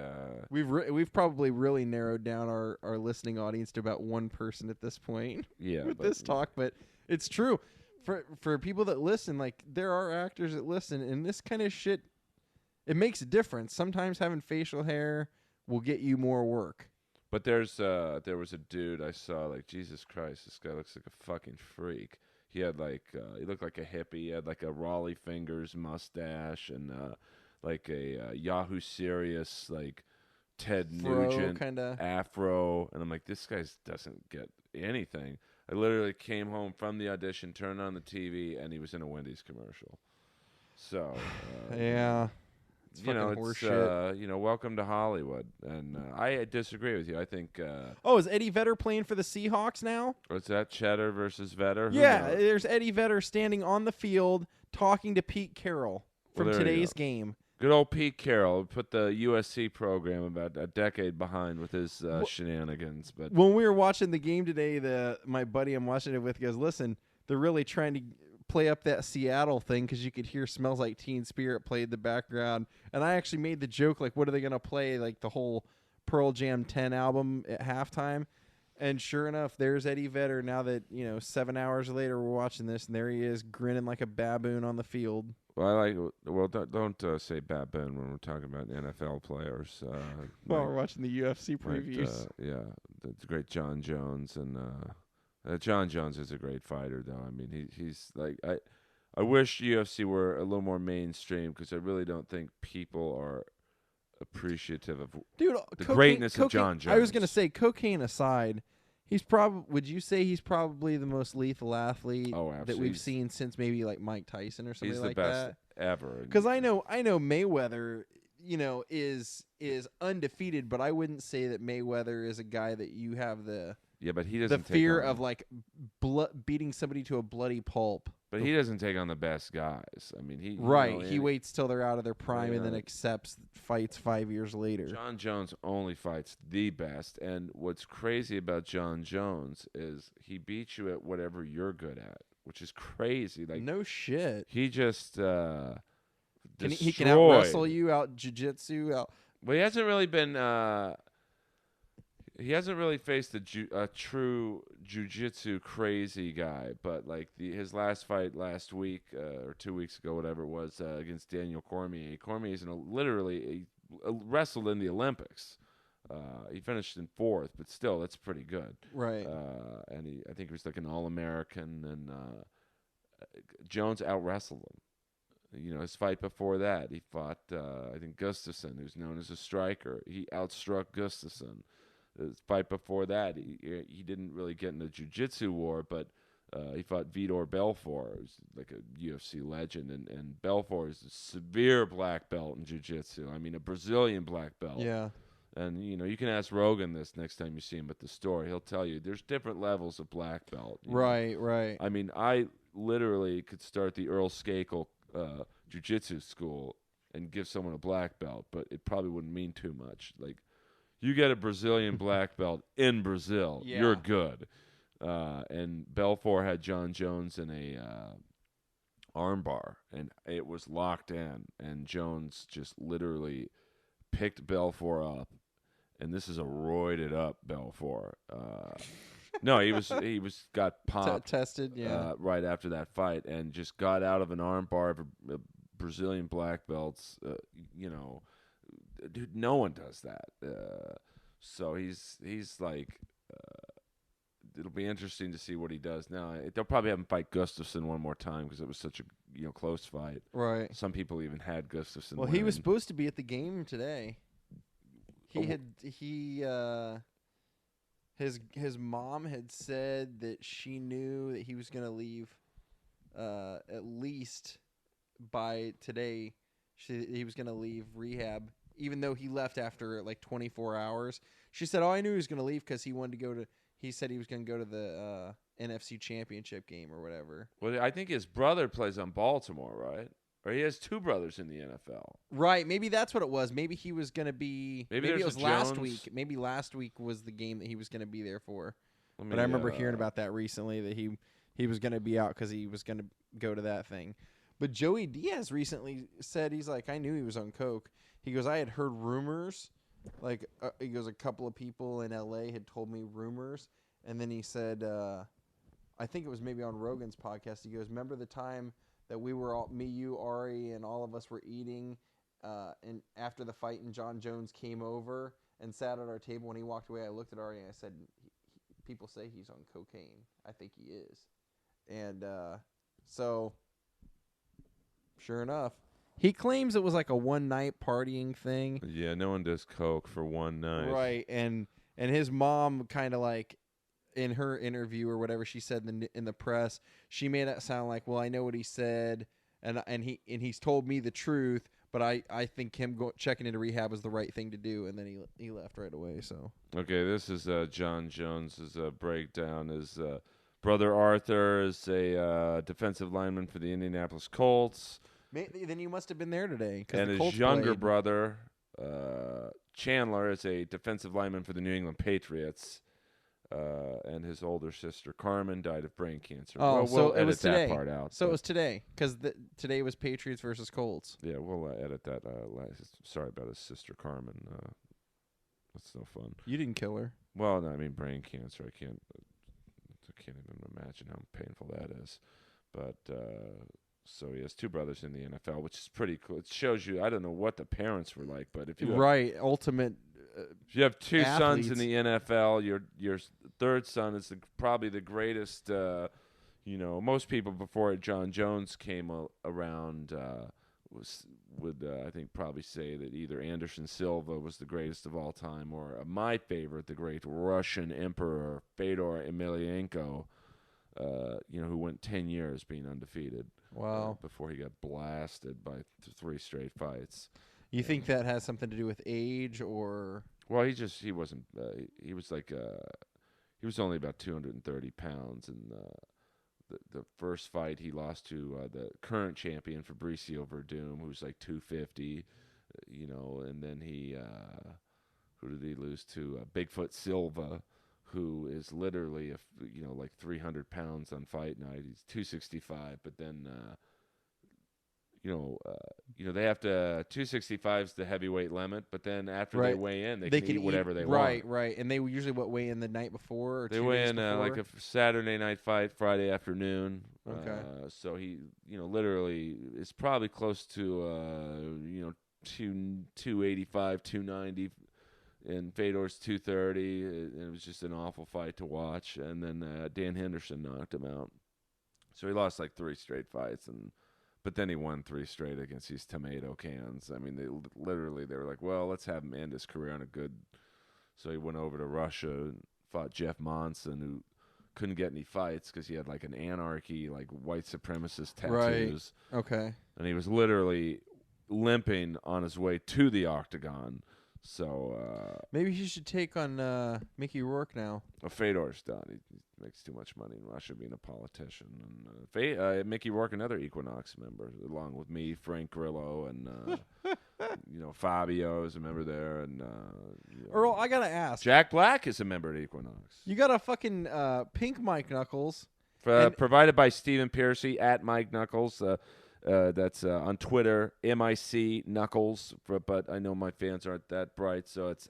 We've probably really narrowed down our listening audience to about one person at this point. Yeah, with this talk, but it's true. For people that listen, like there are actors that listen, and this kind of shit, it makes a difference. Sometimes having facial hair will get you more work. But there was a dude I saw, like, Jesus Christ, this guy looks like a fucking freak. He had he looked like a hippie. He had like a Raleigh Fingers mustache and like a Yahoo Serious like Ted Fro Nugent kinda. afro, and I'm like, this guy doesn't get anything. I literally came home from the audition, turned on the TV, and he was in a Wendy's commercial. So, Yeah. It's fucking it's horseshit. welcome to Hollywood. And I disagree with you. I think Oh, is Eddie Vedder playing for the Seahawks now? what's that? Cheddar versus Vedder? Who Yeah, knows? there's Eddie Vedder standing on the field talking to Pete Carroll Well, from there you today's go. game. Good old Pete Carroll put the USC program about a decade behind with his shenanigans. But When we were watching the game today, my buddy I'm watching it with goes, "Listen, they're really trying to play up that Seattle thing because you could hear Smells Like Teen Spirit played in the background." And I actually made the joke, like, what are they going to play, like the whole Pearl Jam 10 album at halftime? And sure enough, there's Eddie Vedder now that, 7 hours later we're watching this, and there he is grinning like a baboon on the field. don't say baboon when we're talking about NFL players. While we're watching the UFC previews. Yeah, the great John Jones, and John Jones is a great fighter, though. I mean, he's like I wish UFC were a little more mainstream because I really don't think people are appreciative of Dude, the greatness of John Jones. I was gonna say, cocaine aside, would you say he's probably the most lethal athlete that we've seen since maybe like Mike Tyson or something like that? He's the best ever. Because I know Mayweather, is undefeated, but I wouldn't say that Mayweather is a guy that you have the but he doesn't fear of like beating somebody to a bloody pulp. But he doesn't take on the best guys. I mean, he waits till they're out of their prime and then accepts fights 5 years later. John Jones only fights the best, and what's crazy about John Jones is he beats you at whatever you're good at, which is crazy. Like no shit. He just he can out wrestle you, out jiu-jitsu, out. Well, he hasn't really been. He hasn't really faced a true jiu-jitsu crazy guy, but like his last fight last week or 2 weeks ago, whatever it was, against Daniel Cormier. Cormier's literally wrestled in the Olympics. He finished in 4th, but still, that's pretty good. Right. And I think he was like an All-American, and Jones out-wrestled him. His fight before that, he fought, I think, Gustafsson, who's known as a striker. He outstruck Gustafsson. His fight before that, he didn't really get in a jiu-jitsu war, but he fought Vitor Belfort, who's like a UFC legend, and Belfort is a severe black belt in jiu-jitsu. I mean, a Brazilian black belt. Yeah. And, you can ask Rogan this next time you see him at the store. He'll tell you there's different levels of black belt. Right. I mean, I literally could start the Earl Skakel jiu-jitsu school and give someone a black belt, but it probably wouldn't mean too much. Like, you get a Brazilian black belt in Brazil, you're good. And Belfort had John Jones in a armbar, and it was locked in, and Jones just literally picked Belfort up, and this is a roided up Belfort. No, he got popped, tested, right after that fight, and just got out of an armbar of a Brazilian black belts. Dude, no one does that. So he's like, it'll be interesting to see what he does now. They'll probably have him fight Gustafsson one more time because it was such a close fight. Right. Some people even had Gustafsson. Well, he was supposed to be at the game today. His mom had said that she knew that he was going to leave at least by today. He was going to leave rehab, even though he left after like 24 hours. She said, I knew he was going to leave because he said he was going to go to the NFC Championship game or whatever. Well, I think his brother plays on Baltimore, right? Or he has 2 brothers in the NFL. Right. Maybe that's what it was. Maybe he was going to be... Maybe it was last week. Maybe last week was the game that he was going to be there for. But I remember hearing about that recently, that he was going to be out because he was going to go to that thing. But Joey Diaz recently said, he's like, I knew he was on coke. He goes, I had heard rumors. Like, he goes, a couple of people in L.A. had told me rumors. And then he said, I think it was maybe on Rogan's podcast. He goes, remember the time that we were all, me, you, Ari, and all of us were eating, and after the fight, and John Jones came over and sat at our table. When he walked away, I looked at Ari and I said, people say he's on cocaine. I think he is. And so, sure enough, He claims it was like a one-night partying thing. Yeah, no one does coke for one night. Right, and his mom kind of like in her interview or whatever she said in the press, she made it sound like, well, I know what he said, and he's told me the truth, but I think him checking into rehab was the right thing to do, and then he left right away. So okay, this is John Jones's breakdown. His brother Arthur is a defensive lineman for the Indianapolis Colts. Then you must have been there today. And his younger brother, Chandler, is a defensive lineman for the New England Patriots. And his older sister, Carmen, died of brain cancer. Oh, we'll so it edit was today. that part out. So it was today, because today was Patriots versus Colts. Yeah, we'll edit that. Sorry about his sister, Carmen. That's no fun. You didn't kill her. Well, no, I mean brain cancer. I can't even imagine how painful that is. But so he has two brothers in the NFL, which is pretty cool. It shows you. I don't know what the parents were like, but if you have, ultimate. If you have two athletes. sons in the NFL, your third son is probably the greatest. Most people before John Jones came around would I think probably say that either Anderson Silva was the greatest of all time, or my favorite, the great Russian Emperor Fedor Emelianenko, who went 10 years being undefeated. Wow. Before he got blasted by 3 straight fights. You think that has something to do with age, or? Well, he wasn't. He was like he was only about 230 pounds, and the first fight he lost to the current champion Fabricio Verdum, who's like 250, and then who did he lose to? Bigfoot Silva, who is literally like 300 pounds on fight night. He's 265, but then. They have to 265 is the heavyweight limit, but then after they weigh in, they can eat whatever they want. Right. And they usually weigh in the night before, or they 2 weigh days in before? like a Saturday night fight, Friday afternoon. Okay. So he, literally is probably close to 285, 290, and Fedor's 230. It was just an awful fight to watch, and then Dan Henderson knocked him out. So he lost like 3 straight fights, but then he won 3 straight against these tomato cans. I mean, they were like, well, let's have him end his career on a good. So he went over to Russia and fought Jeff Monson, who couldn't get any fights because he had like an anarchy, like white supremacist tattoos. Right. Okay. And he was literally limping on his way to the octagon. So maybe he should take on Mickey Rourke now. Fedor's done. He makes too much money in Russia being a politician. And Mickey Rourke, another Equinox member, along with me, Frank Grillo, and Fabio is a member there, and Earl, I gotta ask. Jack Black is a member at Equinox. You got a fucking pink Mike Knuckles. Provided by Stephen Piercy at Mike Knuckles. That's on Twitter, MIC Knuckles, but I know my fans aren't that bright, so it's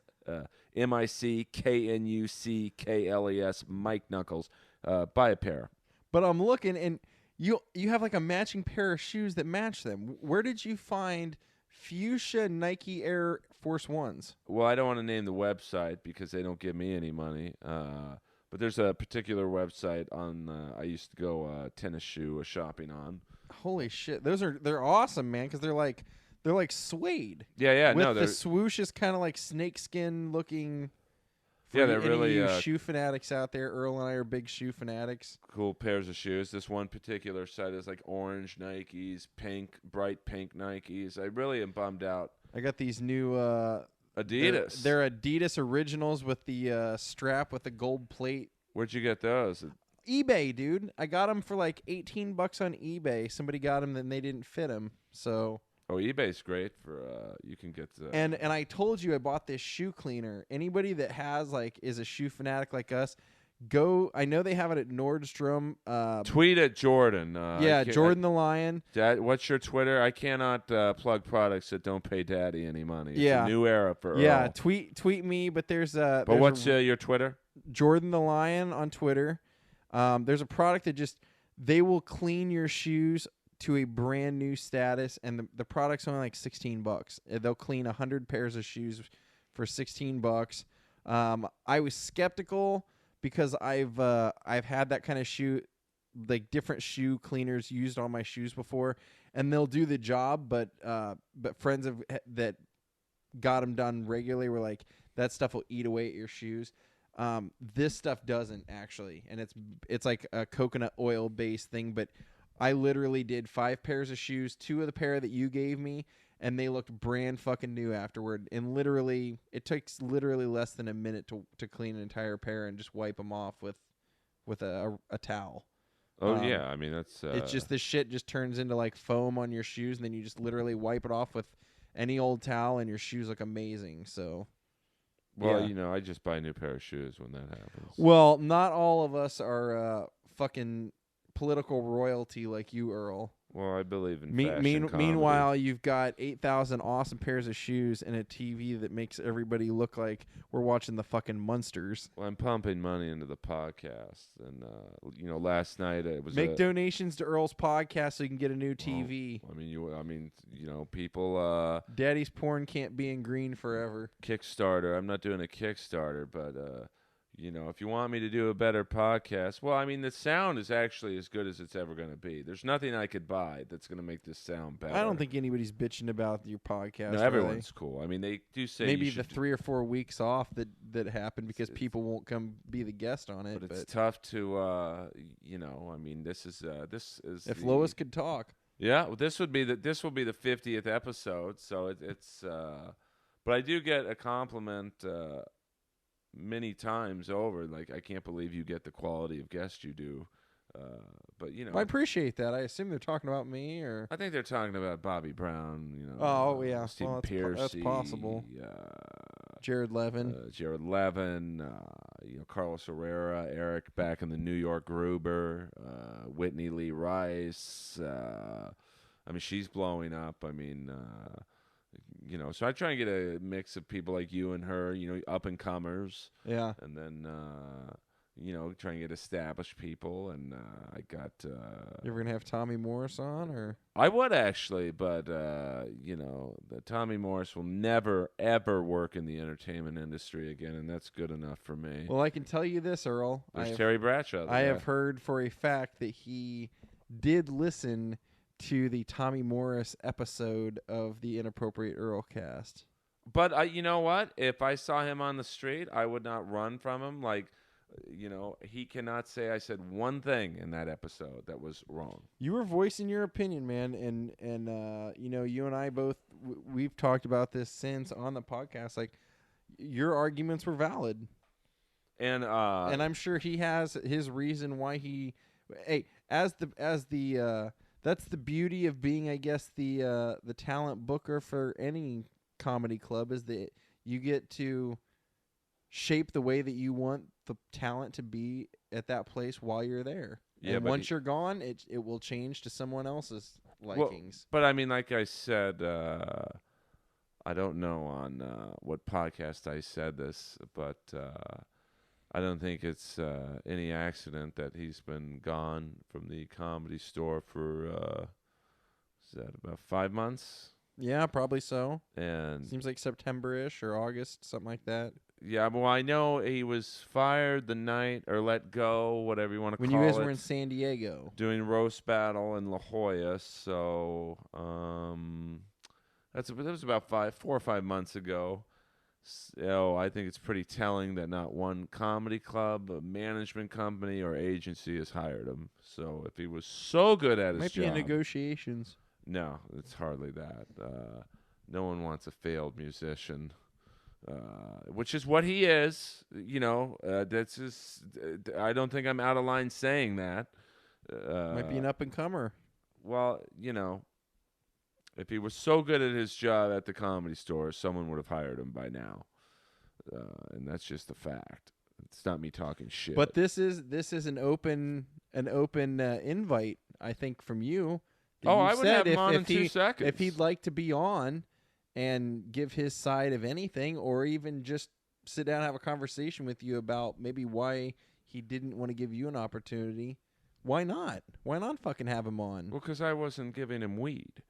MICKNUCKLES, Mike Knuckles. Buy a pair. But I'm looking, and you have like a matching pair of shoes that match them. Where did you find fuchsia Nike Air Force Ones? Well, I don't want to name the website because they don't give me any money. But there's a particular website I used to go tennis shoe shopping on. Holy shit, they're awesome, man, because they're like suede. Yeah, with the swoosh is kind of like snakeskin looking. Yeah, they're any really of you shoe fanatics out there. Earl and I are big shoe fanatics. Cool pairs of shoes. This one particular site is like orange Nikes, bright pink Nikes. I really am bummed out. I got these new Adidas. They're Adidas Originals with the strap with the gold plate. Where'd you get those? eBay, dude. I got them for like $18 on eBay. Somebody got them, and they didn't fit them. So. Oh, eBay's great for you can get. And I told you I bought this shoe cleaner. Anybody that is a shoe fanatic like us, go. I know they have it at Nordstrom. Tweet at Jordan. Jordan the Lion. Dad, what's your Twitter? I cannot plug products that don't pay Daddy any money. It's a new era for Earl. Yeah, tweet me. But there's what's your Twitter? Jordan the Lion on Twitter. There's a product that they will clean your shoes to a brand new status, and the product's only like $16. They'll clean 100 pairs of shoes for $16. I was skeptical because I've had that kind of shoe, like different shoe cleaners used on my shoes before, and they'll do the job, but friends that got them done regularly were like, that stuff will eat away at your shoes. This stuff doesn't actually, and it's like a coconut oil based thing. But I literally did 5 pairs of shoes, 2 of the pair that you gave me, and they looked brand fucking new afterward. And literally, it takes literally less than a minute to clean an entire pair and just wipe them off with a towel. Oh yeah, I mean that's. It's just this shit just turns into like foam on your shoes, and then you just literally wipe it off with any old towel, and your shoes look amazing. So. Well, yeah. you know, I just buy a new pair of shoes when that happens. Well, not all of us are fucking political royalty like you, Earl. Well, I believe in fashion comedy. Meanwhile, you've got 8,000 awesome pairs of shoes and a TV that makes everybody look like we're watching the fucking Munsters. Well, I'm pumping money into the podcast, and you know, last night it was make donations to Earl's podcast so you can get a new TV. Well, I mean, you know, people. Daddy's porn can't be in green forever. Kickstarter. I'm not doing a Kickstarter, but you know, if you want me to do a better podcast, well, I mean, the sound is actually as good as it's ever going to be. There's nothing I could buy that's going to make this sound better. I don't think anybody's bitching about your podcast. No, everyone's cool. I mean, they do say maybe the 3 or 4 weeks off that happened because people won't come be the guest on it. But it's tough to, you know. I mean, this is. If Lois could talk. Yeah, well, this will be the 50th episode. So it's. But I do get a compliment. Many times over, like, I can't believe you get the quality of guest you do, but you know, I appreciate that. I assume they're talking about me, or I think they're talking about Bobby Brown. You know, yeah, Stephen Piercy, that's possible. Jared Levin, you know, Carlos Herrera, Eric back in the New York Gruber, Whitney Lee Rice. I mean, she's blowing up. I mean. You know, so I try and get a mix of people like you and her, you know, up and comers. Yeah. And then, you know, try and get established people. And I got. You ever gonna have Tommy Morris on, or? I would actually, but you know, the Tommy Morris will never ever work in the entertainment industry again, and that's good enough for me. Well, I can tell you this, Earl. There's Terry Bradshaw. I have heard for a fact that he did listen to the Tommy Morris episode of the Inappropriate Earl cast. But you know what? If I saw him on the street, I would not run from him. Like, you know, he cannot say I said one thing in that episode that was wrong. You were voicing your opinion, man, and you know, you and I both we've talked about this since on the podcast. Like, your arguments were valid, and I'm sure he has his reason why he. Hey, as the that's the beauty of being, I guess, the talent booker for any comedy club, is that you get to shape the way that you want the talent to be at that place while you're there. Yeah, and once you're gone, it will change to someone else's likings. Well, but I mean, like I said, I don't know on what podcast I said this, but I don't think it's any accident that he's been gone from the Comedy Store for, is that about 5 months? Yeah, probably so. And seems like September-ish or August, something like that. Yeah, well, I know he was fired the night, or let go, whatever you want to call it. When you guys were in San Diego. Doing Roast Battle in La Jolla, so that was about 4 or 5 months ago. So I think it's pretty telling that not one comedy club, a management company, or agency has hired him. So if he was so good at his job, might be in negotiations. No, it's hardly that. No one wants a failed musician, which is what he is. You know, that's just. I don't think I'm out of line saying that. Might be an up and comer. Well, you know. If he was so good at his job at the Comedy Store, someone would have hired him by now, and that's just the fact. It's not me talking shit. But this is an open invite, I think, from you. I would have him on in 2 seconds. If he'd like to be on and give his side of anything, or even just sit down and have a conversation with you about maybe why he didn't want to give you an opportunity, why not? Why not fucking have him on? Well, because I wasn't giving him weed.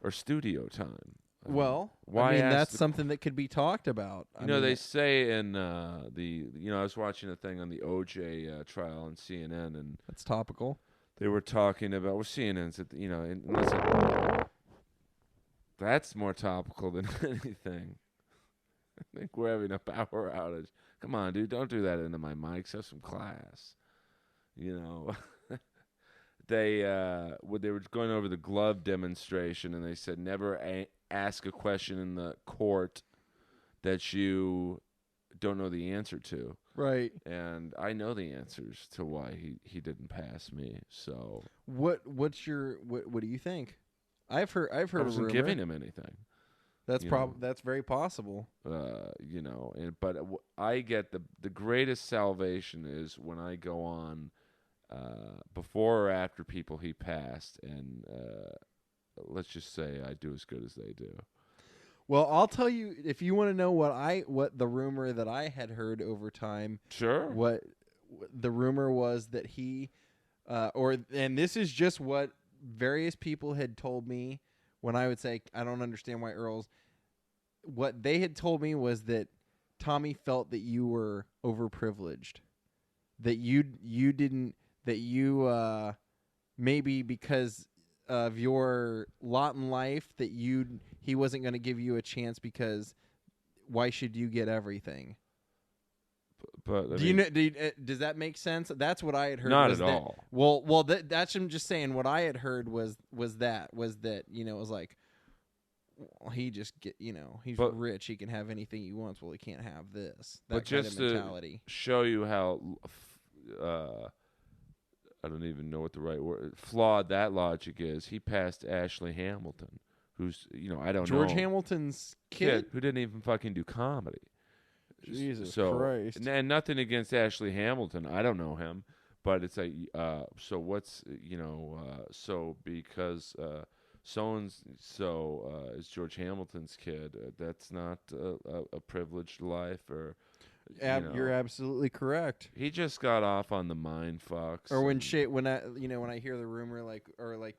Or studio time. Well, I mean, that's something that could be talked about. You know, they say in I was watching a thing on the OJ trial on CNN, and that's topical. they were talking about, well, CNN's, unless it, that's more topical than anything. I think we're having a power outage. Come on, dude, don't do that into my mics. Have some class. They were going over the glove demonstration, and they said never ask a question in the court that you don't know the answer to. Right. And I know the answers to why he didn't pass me. So what do you think? I've heard I wasn't giving him anything. That's that's very possible. But I get the greatest salvation is when I go on before or after people he passed, and let's just say I do as good as they do. Well, I'll tell you, if you want to know what the rumor that I had heard over time. Sure. What the rumor was that he, and this is just what various people had told me when I would say, I don't understand why Earl's. What they had told me was that Tommy felt that you were overprivileged, that you didn't, that you maybe because of your lot in life that he wasn't going to give you a chance because why should you get everything? But does that make sense? That's what I had heard. Not at all. Well, that's I'm just saying. What I had heard was that it was like, well, he just he's rich. He can have anything he wants. Well, he can't have this. That but kind just of mentality. To show you how I don't even know what the right word flawed that logic is. He passed Ashley Hamilton, who's I don't know George Hamilton's kid who didn't even fucking do comedy. Jesus Christ. And nothing against Ashley Hamilton. I don't know him, but it's like so what's so because so-and-so is George Hamilton's kid. That's not a privileged life, or you're absolutely correct. He just got off on the mind fucks. Or when I hear the rumor or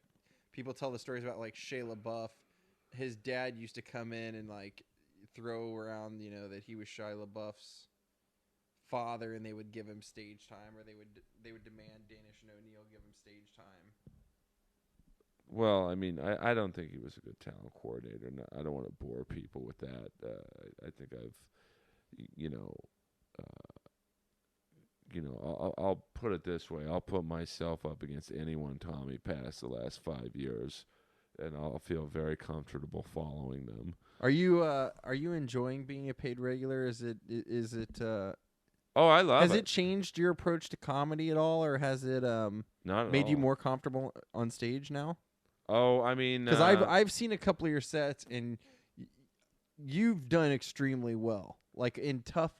people tell the stories about like Shia LaBeouf, his dad used to come in and like throw around that he was Shia LaBeouf's father, and they would give him stage time, or they would demand Danish and O'Neill give him stage time. Well, I mean, I don't think he was a good talent coordinator. No, I don't want to bore people with that. I think I'll put it this way. I'll put myself up against anyone Tommy passed the last 5 years, and I'll feel very comfortable following them. Are you enjoying being a paid regular? Is it? Oh, I love it. Has it changed your approach to comedy at all, or has it made you more comfortable on stage now? Oh, I mean, because I've seen a couple of your sets, and you've done extremely well. Like in tough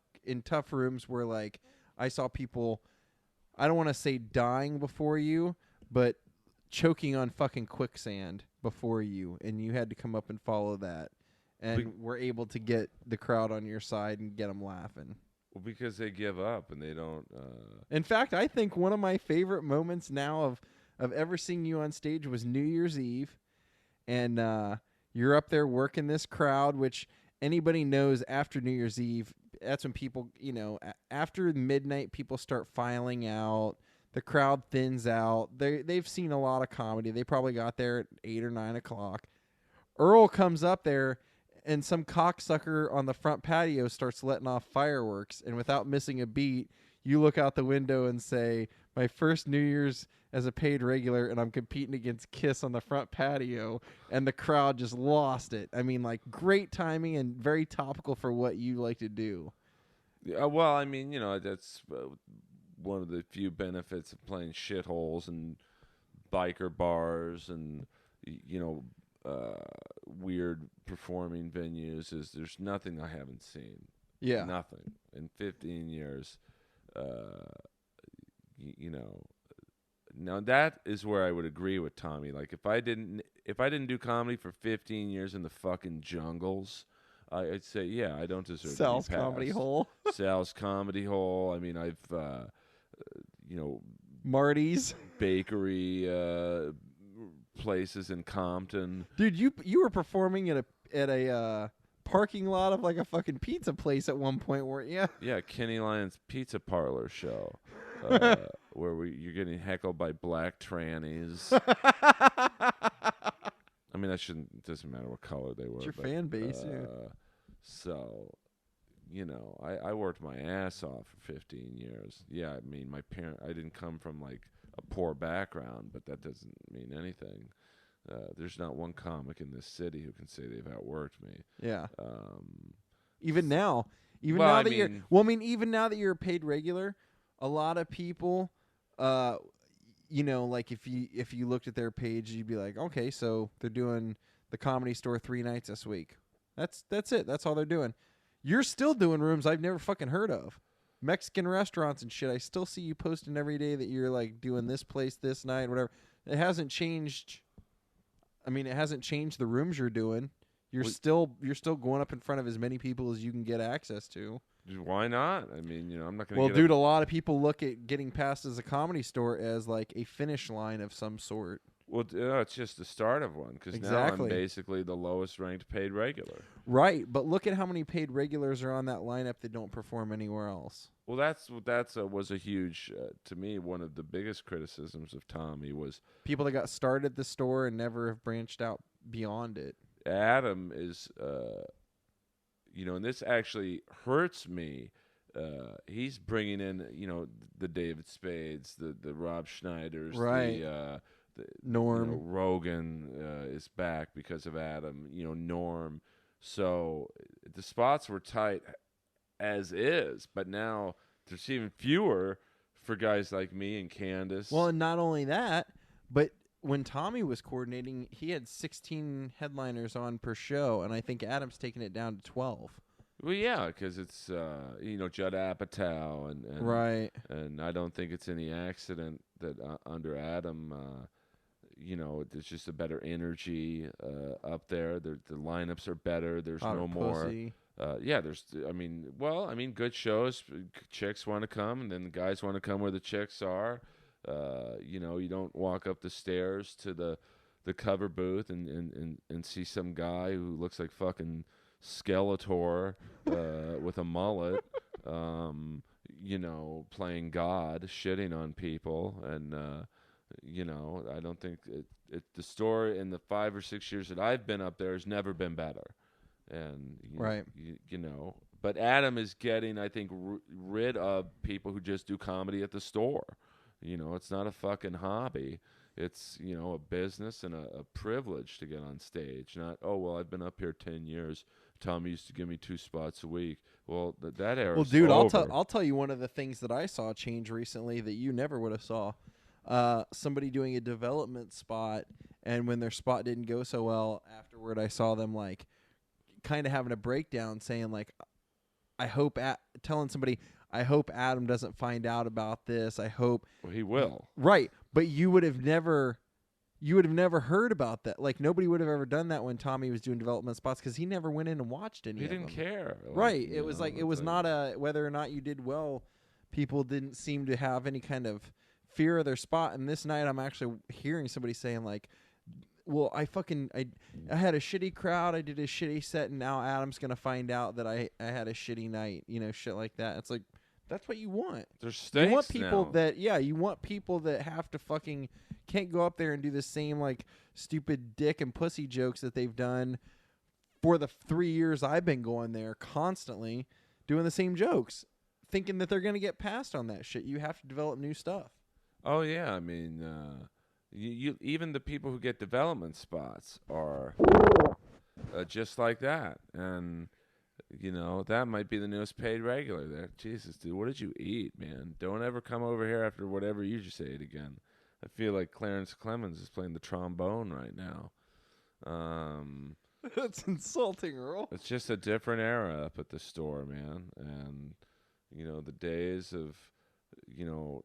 rooms where like I saw people, I don't want to say dying before you, but choking on fucking quicksand before you, and you had to come up and follow that, and were able to get the crowd on your side and get them laughing. Well, because they give up and they don't. In fact, I think one of my favorite moments now of ever seeing you on stage was New Year's Eve, and you're up there working this crowd, which anybody knows after New Year's Eve, that's when people, after midnight, people start filing out. The crowd thins out. They've seen a lot of comedy. They probably got there at 8 or 9 o'clock. Earl comes up there, and some cocksucker on the front patio starts letting off fireworks, and without missing a beat, you look out the window and say, my first New Year's as a paid regular, and I'm competing against Kiss on the front patio, and the crowd just lost it. I mean, like, great timing and very topical for what you like to do. Yeah, well, I mean, that's one of the few benefits of playing shitholes and biker bars and, weird performing venues is there's nothing I haven't seen. Yeah. Nothing. In 15 years, Now that is where I would agree with Tommy. Like if I didn't do comedy for 15 years in the fucking jungles, I'd say I don't deserve Sal's to be passed. Comedy Hole. Sal's Comedy Hole. I mean, I've Marty's bakery places in Compton. Dude, you were performing at a parking lot of like a fucking pizza place at one point, weren't you? Yeah, Kenny Lyon's Pizza Parlor show. where you're getting heckled by black trannies. I mean, doesn't matter what color they were. It's your but, fan base, yeah. So, I worked my ass off for 15 years. Yeah, I mean, I didn't come from like a poor background, but that doesn't mean anything. There's not one comic in this city who can say they've outworked me. Yeah. Um, Even now, even well, now I that mean- even now that you're a paid regular, a lot of people, like if you looked at their page, you'd be like, okay, so they're doing the Comedy Store 3 nights this week. That's it. That's all they're doing. You're still doing rooms I've never fucking heard of. Mexican restaurants and shit. I still see you posting every day that you're like doing this place this night, whatever. It hasn't changed. I mean, it hasn't changed the rooms you're doing. You're still going up in front of as many people as you can get access to. Why not? I mean, I'm not going to. Well, dude, a lot of people look at getting past as a Comedy Store as like a finish line of some sort. Well, it's just the start of one because now I'm basically the lowest ranked paid regular. Right, but look at how many paid regulars are on that lineup that don't perform anywhere else. Well, was a huge to me, one of the biggest criticisms of Tommy was people that got started at the store and never have branched out beyond it. Adam is, and this actually hurts me. He's bringing in, the David Spades, the Rob Schneiders, right. the Norm. Rogan is back because of Adam. Norm. So the spots were tight as is, but now there's even fewer for guys like me and Candace. Well, and not only that, but when Tommy was coordinating, he had 16 headliners on per show, and I think Adam's taken it down to 12. Well, yeah, because it's Judd Apatow and right, and I don't think it's any accident that under Adam, there's just a better energy up there. The lineups are better. There's no more. Good shows. Chicks want to come, and then the guys want to come where the chicks are. You don't walk up the stairs to the cover booth and see some guy who looks like fucking Skeletor with a mullet, playing God, shitting on people, and I don't think the store in the 5 or 6 years that I've been up there has never been better, and right, But Adam is getting, I think, rid of people who just do comedy at the store. It's not a fucking hobby. It's, a business and a privilege to get on stage. Not, oh, well, I've been up here 10 years. Tommy used to give me 2 spots a week. Well, that era. Well, dude, over. I'll tell you one of the things that I saw change recently that you never would have saw. Somebody doing a development spot, and when their spot didn't go so well, afterward I saw them like kind of having a breakdown, saying like, telling somebody, I hope Adam doesn't find out about this. I hope. Well, he will. Right, but you would have never heard about that. Like nobody would have ever done that when Tommy was doing development spots because he never went in and watched any. He didn't care. Right. It was not a whether or not you did well. People didn't seem to have any kind of fear of their spot. And this night, I'm actually hearing somebody saying like, "Well, I had a shitty crowd. I did a shitty set, and now Adam's gonna find out that I had a shitty night. Shit like that." It's like that's what you want. There's stakes You want people now. you want people that have to fucking can't go up there and do the same like stupid dick and pussy jokes that they've done for the 3 years I've been going there, constantly doing the same jokes, thinking that they're gonna get passed on that shit. You have to develop new stuff. Oh yeah, I mean, you even the people who get development spots are just like that, and that might be the newest paid regular there. Jesus, dude, what did you eat, man? Don't ever come over here after whatever you just ate again. I feel like Clarence Clemens is playing the trombone right now. That's insulting, Earl. It's just a different era up at the store, man. And the days of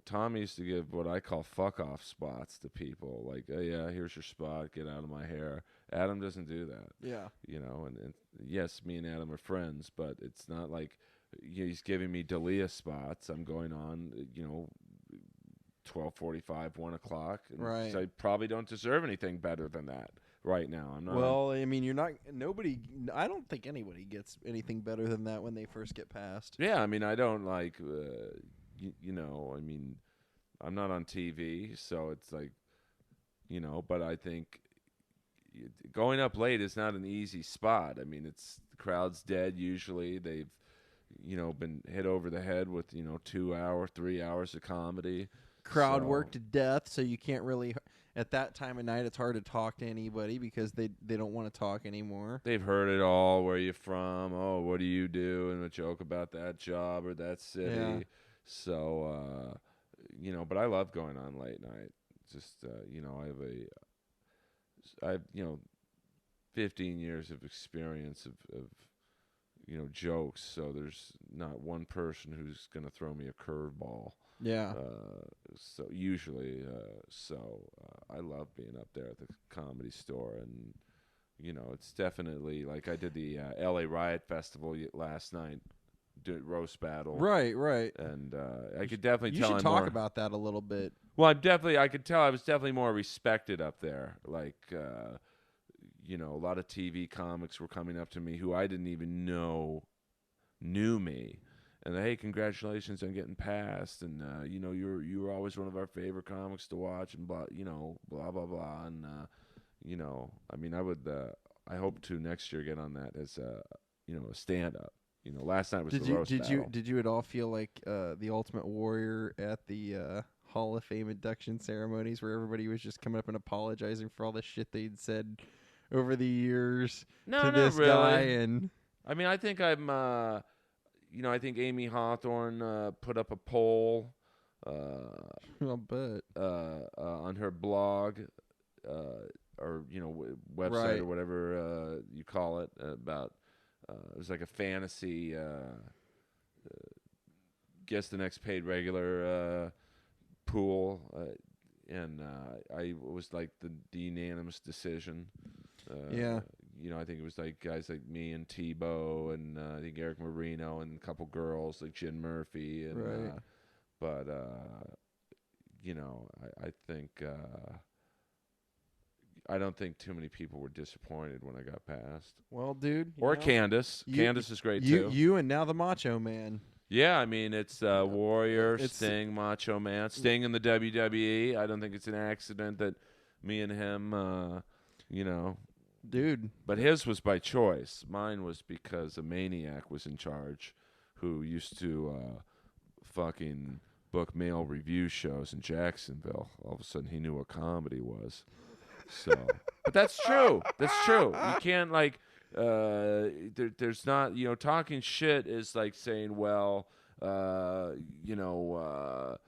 Tom used to give what I call fuck off spots to people. Like, oh yeah, here's your spot, get out of my hair. Adam doesn't do that. Yeah. And yes, me and Adam are friends, but it's not like he's giving me Dalia spots. I'm going on, 12:45, 1 o'clock. Right. So I probably don't deserve anything better than that right now. I'm not. Well, I mean, you're not. Nobody. I don't think anybody gets anything better than that when they first get passed. Yeah, I mean, I don't like. you know, I mean, I'm not on TV, so it's like, you know, but I think going up late is not an easy spot. I mean, the crowd's dead usually. They've, you know, been hit over the head with, you know, 2 hour, 3 hours of comedy. Crowd So, work to death, so you can't really. At that time of night, it's hard to talk to anybody because they don't want to talk anymore. they've heard it all. Where you from? Oh, what do you do? And a joke about that job or that city. Yeah. So, you know, but I love going on late night. Just, you know, you know, 15 years of experience of you know, jokes. So there's not one person who's going to throw me a curveball. Yeah. So usually, I love being up there at the Comedy Store, and you know, it's definitely like I did the L.A. Riot Festival last night, roast battle, Right. Right. and I could definitely You tell should I'm talk more, about that a little bit. well, I could tell I was definitely more respected up there. Like, you know, a lot of TV comics were coming up to me who I didn't even know knew me. And hey, congratulations on getting past, and you know, you were always one of our favorite comics to watch, and blah, you know, blah blah blah, and you know, I mean, I hope to next year get on that as you know, a stand up. You know, last night was the roast battle. Did you at all feel like the Ultimate Warrior at the Hall of Fame induction ceremonies, where everybody was just coming up and apologizing for all the shit they'd said over the years No, to not this really. guy? And I mean, I think you know, I think Amy Hawthorne put up a poll I'll bet. on her blog or, you know, website Right. or whatever you call it, about it was like a fantasy guess the next paid regular pool, and I was like the unanimous decision. Yeah. You know, I think it was like guys like me and Tebow, and I think Eric Marino, and a couple girls like Jen Murphy, and Right. but you know, I think I don't think too many people were disappointed when I got past. Well, dude. Or Candace. Candace is great too. You and now the Macho Man. Yeah, I mean, it's Warrior, It's- Sting, Macho Man. Sting in the WWE. I don't think it's an accident that me and him, you know. Dude. But his was by choice. Mine was because a maniac was in charge who used to fucking book male review shows in Jacksonville. All of a sudden, he knew what comedy was. So, but that's true. That's true. You can't, like, there's not, you know, talking shit is like saying, well, you know,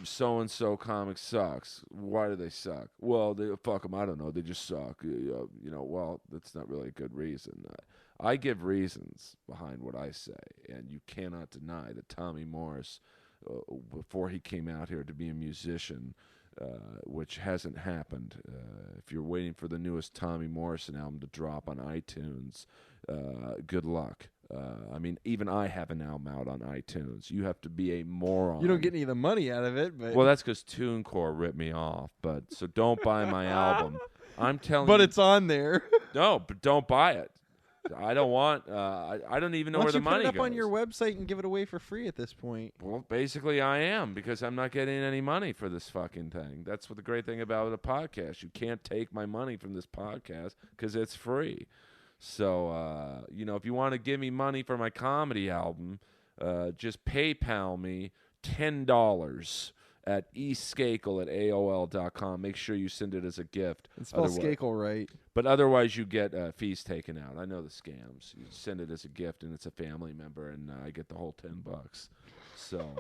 so-and-so comic sucks. Why do they suck? Well, fuck them. I don't know. They just suck. You know, well, that's not really a good reason. I give reasons behind what I say, and you cannot deny that Tommy Morris, before he came out here to be a musician, which hasn't happened. If you're waiting for the newest Tommy Morrison album to drop on iTunes, good luck. I mean, even I have an album out on iTunes. You have to be a moron. You don't get any of the money out of it, but Well, that's because TuneCore ripped me off. But so don't buy my album. I'm telling you. but it's on there. No, but don't buy it. I don't want. I don't even know Why where don't the you money put it up goes. on your website and give it away for free at this point? Well, basically, I am, because I'm not getting any money for this fucking thing. That's what the great thing about a podcast. You can't take my money from this podcast because it's free. So, you know, if you want to give me money for my comedy album, just PayPal me $10 at eskakel@aol.com. Make sure you send it as a gift. It's spelled Otherwise- Skakel right. But otherwise, you get fees taken out. I know the scams. You send it as a gift, and it's a family member, and I get the whole $10. So,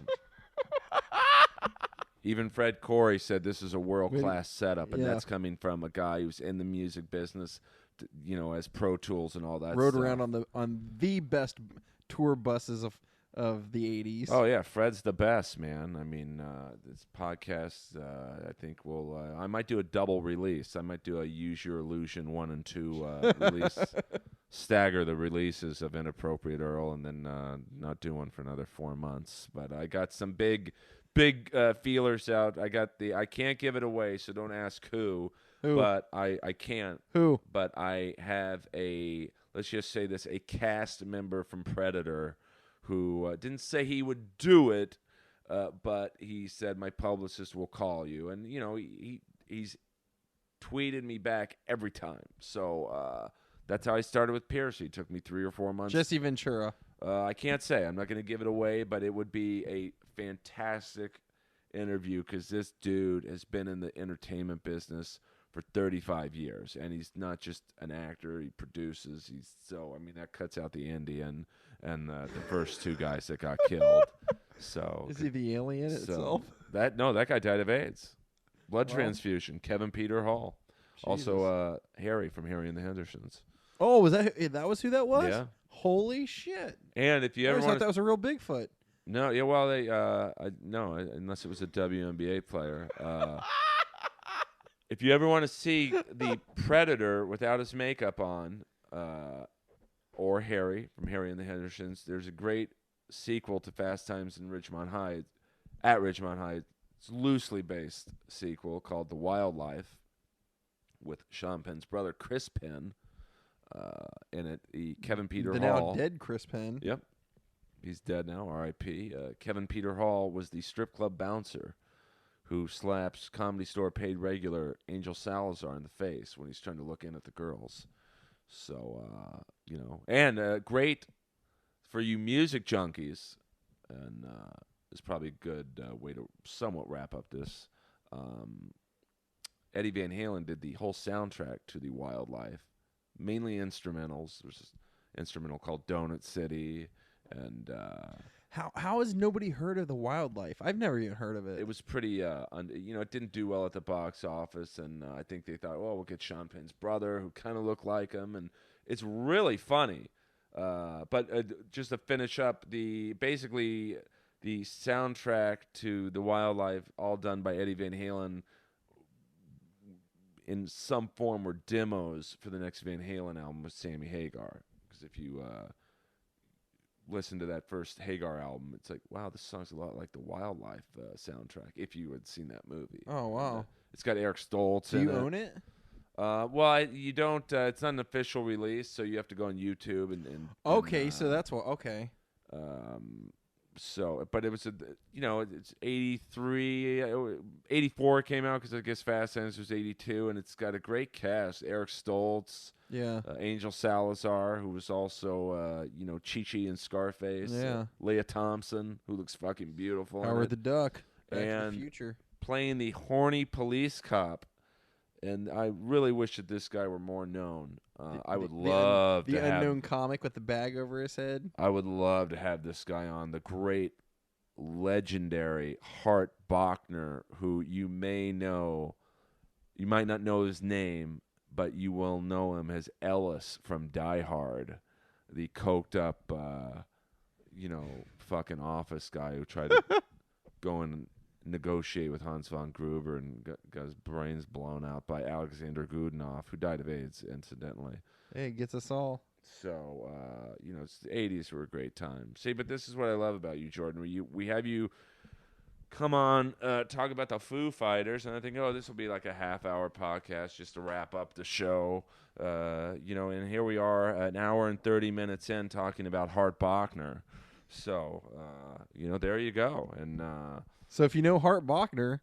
even Fred Corey said this is a world-class setup, and yeah. that's coming from a guy who's in the music business, you know, as Pro Tools and all that. Rode stuff. around on the best tour buses of the 80s. Oh yeah, Fred's the best, man. I mean, this podcast, I think I might do a double release. I might do a Use Your Illusion 1 and 2 release, stagger the releases of Inappropriate Earl, and then not do one for another 4 months. But I got some big feelers out. I can't give it away, so don't ask who. But I can't. Who? But I have let's just say this, a cast member from Predator who didn't say he would do it, but he said my publicist will call you, and he's tweeted me back every time. So that's how I started with Piercy. It took me 3 or 4 months. Jesse Ventura. I can't say. I'm not going to give it away, but it would be a fantastic interview because this dude has been in the entertainment business for 35 years, and he's not just an actor. He produces. That cuts out the Indian and the first 2 guys that got killed. So is he the alien itself? That guy died of AIDS, blood transfusion. Kevin Peter Hall, Jesus. also Harry from Harry and the Hendersons. Oh, was that was who that was? Yeah. Holy shit! And if you ever thought that was a real Bigfoot. No, yeah, well they no, unless it was a WNBA player. If you ever want to see the Predator without his makeup on, or Harry from Harry and the Hendersons, there's a great sequel to Fast Times in Ridgemont High, at Ridgemont High. It's a loosely based sequel called The Wildlife with Sean Penn's brother, Chris Penn, in it. Kevin Peter the Hall. now dead Chris Penn. Yep. He's dead now, R.I.P. Kevin Peter Hall was the strip club bouncer who slaps Comedy Store paid regular Angel Salazar in the face when he's trying to look in at the girls. So, and great for you music junkies, and it's probably a good way to somewhat wrap up this. Eddie Van Halen did the whole soundtrack to The Wildlife, mainly instrumentals. There's this instrumental called Donut City, and how has nobody heard of The Wildlife? I've never even heard of it. it was pretty, it didn't do well at the box office, and I think they thought, well, we'll get Sean Penn's brother, who kind of looked like him, and it's really funny. But just to finish up, basically the soundtrack to The Wildlife, all done by Eddie Van Halen, in some form were demos for the next Van Halen album with Sammy Hagar. Because if you listen to that first Hagar album, it's like, wow, this song's a lot like the Wildlife soundtrack, if you had seen that movie. Oh, wow. It's got Eric Stoltz Do in you it. own it? Well, you don't. It's not an official release, so you have to go on YouTube and Okay, so that's what. Okay. But it was it's 83, 84 came out because I guess Fast Times was 82, and it's got a great cast: Eric Stoltz, Yeah. Angel Salazar, who was also Chi-Chi in Scarface, Yeah. Leah Thompson, who looks fucking beautiful, in Howard it, the Duck. Back to And- the Future. playing the horny police cop. And I really wish that this guy were more known. I would love the to have unknown comic with the bag over his head. I would love to have this guy on, the great, legendary Hart Bachner, who you may know. You might not know his name, but you will know him as Ellis from Die Hard, the coked up, fucking office guy who tried to go and negotiate with Hans von Gruber and got his brains blown out by Alexander Goodenough, who died of AIDS, incidentally. Hey, it gets us all. So, the 80s were a great time. See, but this is what I love about you, Jordan. We have you come on, talk about the Foo Fighters, and I think, this will be like a half-hour podcast just to wrap up the show. And here we are, an hour and 30 minutes in, talking about Hart Bachner. So, there you go. And So if you know Hart Bachner,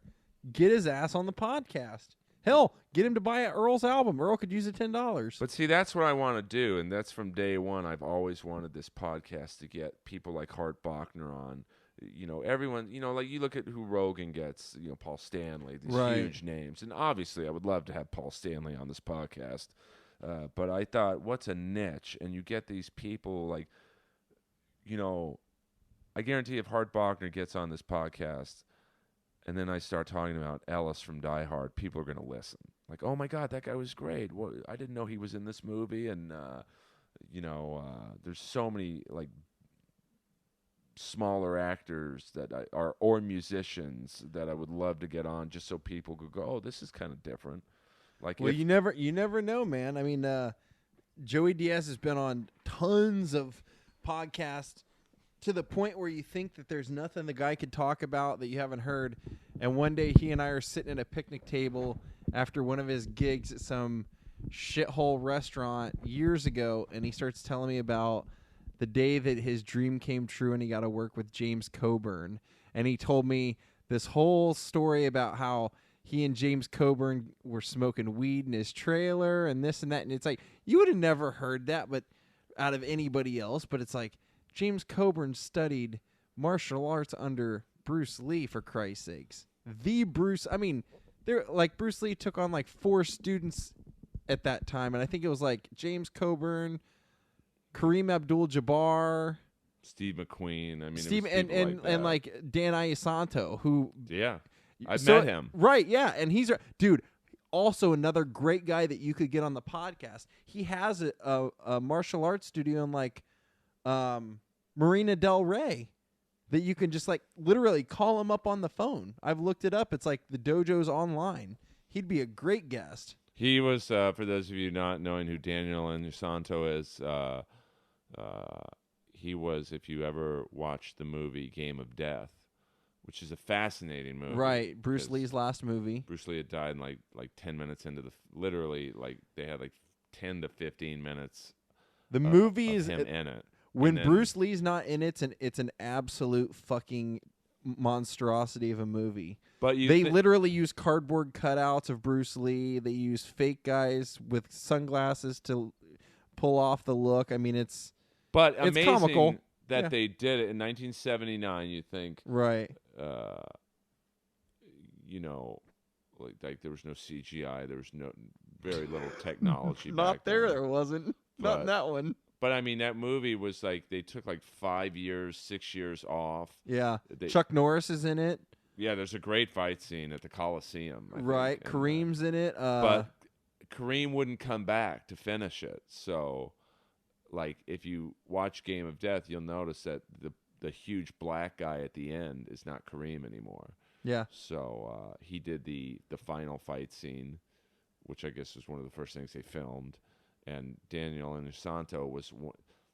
get his ass on the podcast. Hell, get him to buy Earl's album. Earl could use the $10. But see, that's what I want to do, and that's from day one. I've always wanted this podcast to get people like Hart Bachner on. Everyone, like you look at who Rogan gets, Paul Stanley, these Right. huge names. And obviously I would love to have Paul Stanley on this podcast. But I thought, what's a niche? And you get these people like, I guarantee if Hart Bachner gets on this podcast and then I start talking about Ellis from Die Hard, people are going to listen. Like, oh my God, that guy was great. Well, I didn't know he was in this movie. And, there's so many like smaller actors that or musicians that I would love to get on just so people could go, oh, this is kind of different. Like, Well, you never know, man. I mean, Joey Diaz has been on tons of podcasts to the point where you think that there's nothing the guy could talk about that you haven't heard. And one day he and I are sitting at a picnic table after one of his gigs at some shithole restaurant years ago, and he starts telling me about the day that his dream came true and he got to work with James Coburn. and he told me this whole story about how he and James Coburn were smoking weed in his trailer and this and that. And it's like, you would have never heard that but out of anybody else. But it's like, James Coburn studied martial arts under Bruce Lee, for Christ's sakes. Bruce Lee took on like 4 students at that time. And I think it was like James Coburn, Kareem Abdul-Jabbar, Steve McQueen. I mean, Steve and like Dan Iasanto, who I've met him. Right, yeah, and he's dude. Also, another great guy that you could get on the podcast. He has a martial arts studio in like Marina Del Rey that you can just like literally call him up on the phone. I've looked it up. It's like the dojo's online. He'd be a great guest. He was, for those of you not knowing who Daniel Inosanto is, he was, if you ever watched the movie Game of Death, which is a fascinating movie. Right, Bruce Lee's last movie. Bruce Lee had died in like 10 minutes into literally, like, they had like 10 to 15 minutes The movie is him in it. When Bruce Lee's not in it, it's an absolute fucking monstrosity of a movie. But they literally use cardboard cutouts of Bruce Lee. They use fake guys with sunglasses to pull off the look. I mean, it's amazing comical that they did it in 1979. You think, right? You know, like there was no CGI. There was very little technology. Not back there. then. There wasn't. Not in that one. But I mean, that movie was like they took like 5 years, 6 years off. Yeah, Chuck Norris is in it. Yeah, there's a great fight scene at the Coliseum. I think. Kareem's in it. But Kareem wouldn't come back to finish it. So, like, if you watch Game of Death, you'll notice that the huge black guy at the end is not Kareem anymore. Yeah. So he did the final fight scene, which I guess was one of the first things they filmed. And Daniel Inosanto was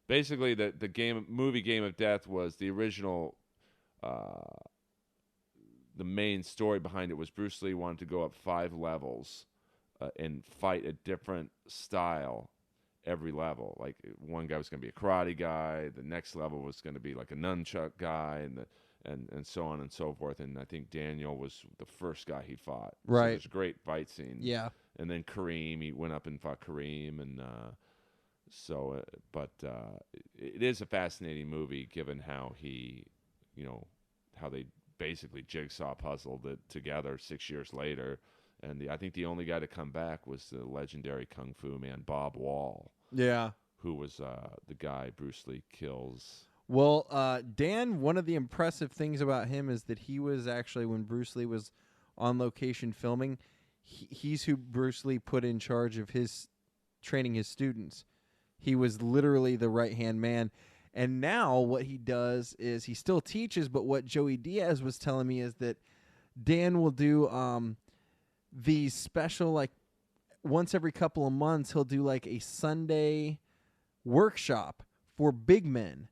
basically the movie Game of Death was the original. The main story behind it was Bruce Lee wanted to go up 5 levels and fight a different style every level. Like one guy was going to be a karate guy, the next level was going to be like a nunchuck guy, and so on and so forth. And I think Daniel was the first guy he fought. Right, so there's a great fight scene. Yeah. And then Kareem, he went up and fought Kareem, and it is a fascinating movie given how how they basically jigsaw puzzled it together 6 years later. And I think the only guy to come back was the legendary Kung Fu man, Bob Wall. Yeah. Who was the guy Bruce Lee kills. Well, Dan, one of the impressive things about him is that he was actually, when Bruce Lee was on location filming, he's who Bruce Lee put in charge of his training his students. He was literally the right-hand man. And now what he does is he still teaches, but what Joey Diaz was telling me is that Dan will do these special, like, once every couple of months, he'll do like a Sunday workshop for big men,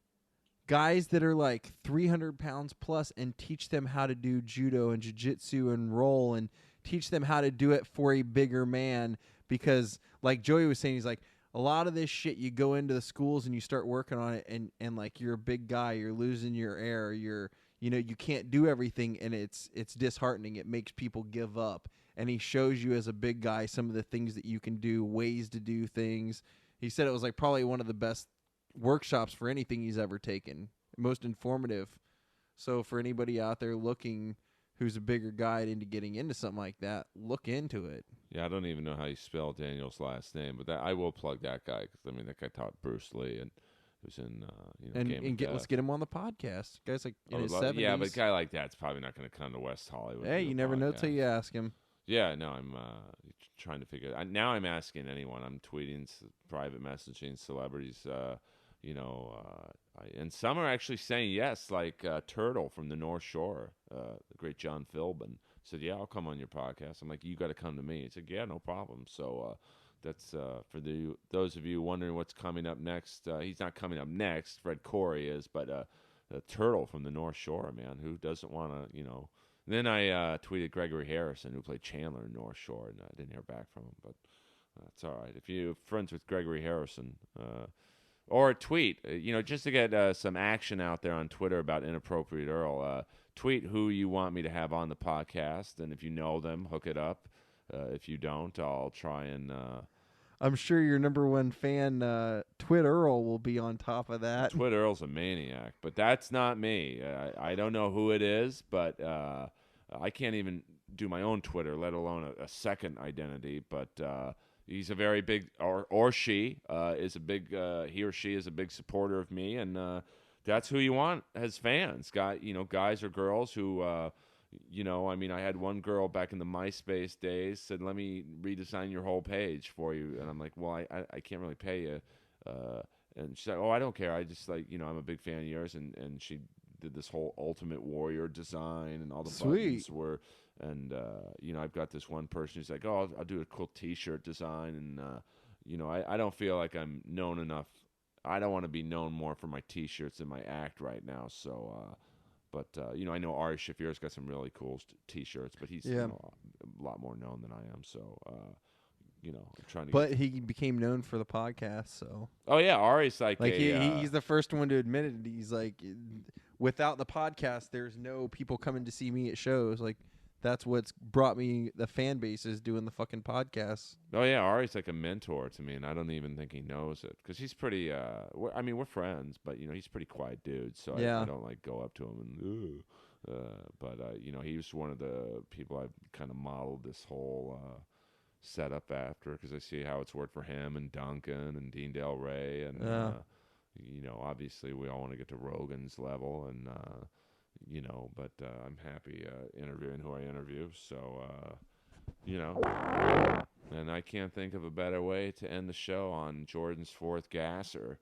guys that are like 300 pounds plus, and teach them how to do judo and jiu-jitsu and roll and teach them how to do it for a bigger man. Because like Joey was saying, he's like, a lot of this shit, you go into the schools and you start working on it, and like you're a big guy, you're losing your air, you can't do everything, and it's disheartening. It makes people give up. And he shows you as a big guy some of the things that you can do, ways to do things. He said it was like probably one of the best workshops for anything he's ever taken, most informative. So for anybody out there looking who's a bigger guy into getting into something like that, look into it. Yeah, I don't even know how you spell Daniel's last name, but I will plug that guy because I mean that guy taught Bruce Lee and was in let's get him on the podcast. Guy's like in his 70s. Yeah, but a guy like that's probably not going to come to West Hollywood. Hey, you never know till you ask him. Yeah, no, I'm trying to figure. Now I'm asking anyone. I'm tweeting, private messaging celebrities. And some are actually saying yes, like Turtle from the North Shore, the great John Philbin said, "Yeah, I'll come on your podcast." I'm like, "You got to come to me." He said, "Yeah, no problem." So that's for those of you wondering what's coming up next. He's not coming up next. Fred Corey is, but Turtle from the North Shore, man, who doesn't want to, Then I tweeted Gregory Harrison, who played Chandler in North Shore, and I didn't hear back from him, but that's all right. If you're friends with Gregory Harrison, or tweet, just to get some action out there on Twitter about Inappropriate Earl, tweet who you want me to have on the podcast, and if you know them, hook it up. If you don't, I'll try and. I'm sure your number one fan, Twit Earl, will be on top of that. Twit Earl's a maniac, but that's not me. I don't know who it is, but I can't even do my own Twitter, let alone a second identity. But he's a very big, or she is a big. He or she is a big supporter of me, and that's who you want as fans. Guys or girls who. I mean, I had one girl back in the MySpace days said, "Let me redesign your whole page for you," and I'm like, "Well, I can't really pay you." And she's like, "Oh, I don't care. I just I'm a big fan of yours." And she did this whole Ultimate Warrior design, and all the buttons were. And I've got this one person who's like, "Oh, I'll do a cool T-shirt design," and I don't feel like I'm known enough. I don't want to be known more for my T-shirts than my act right now. So. But I know Ari Shafir's got some really cool T-shirts, but he's a lot more known than I am. So, I'm trying to. But he became known for the podcast, so. Oh yeah, Ari's like he's the first one to admit it. He's like, without the podcast, there's no people coming to see me at shows. Like, that's what's brought me the fan base is doing the fucking podcast. Oh yeah, Ari's like a mentor to me, and I don't even think he knows it because he's pretty. We're friends, but he's a pretty quiet dude, so I don't like go up to him and. But he was one of the people I've kind of modeled this whole setup after because I see how it's worked for him and Duncan and Dean Del Rey, and obviously we all want to get to Rogan's level, and. But I'm happy interviewing who I interview. So, and I can't think of a better way to end the show on Jordan's fourth gasser.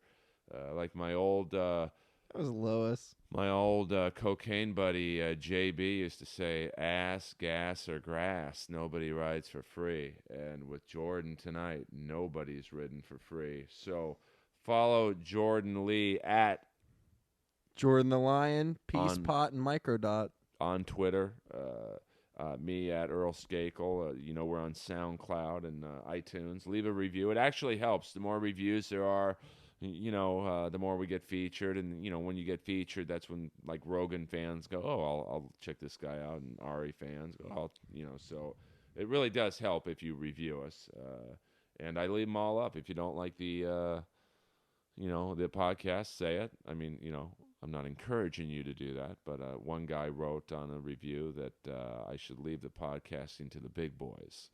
Like my old, that was Lois. My old cocaine buddy JB used to say, "Ass, gas, or grass. Nobody rides for free." And with Jordan tonight, nobody's ridden for free. So follow Jordan Lee at Jordan the Lion, Peace Pot, and Microdot. On Twitter. Me at Earl Skakel. We're on SoundCloud and iTunes. Leave a review. It actually helps. The more reviews there are, the more we get featured. And, when you get featured, that's when, like, Rogan fans go, "Oh, I'll check this guy out." And Ari fans go, so it really does help if you review us. And I leave them all up. If you don't like the podcast, say it. I mean, I'm not encouraging you to do that, but one guy wrote on a review that I should leave the podcasting to the big boys.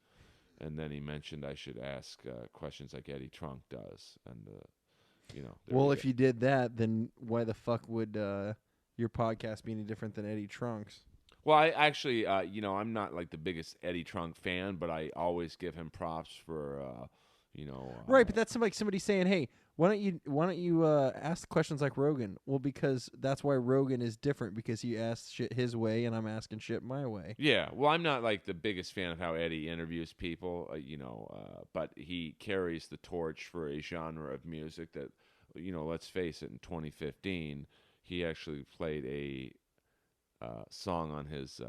And then he mentioned I should ask questions like Eddie Trunk does. And, well, if you did that, then why the fuck would your podcast be any different than Eddie Trunk's? Well, I actually, I'm not like the biggest Eddie Trunk fan, but I always give him props for, right, but that's like somebody saying, "Hey, why don't you ask questions like Rogan?" Well, because that's why Rogan is different, because he asks shit his way and I'm asking shit my way. Yeah, well, I'm not like the biggest fan of how Eddie interviews people, but he carries the torch for a genre of music that, let's face it, in 2015, he actually played a song on his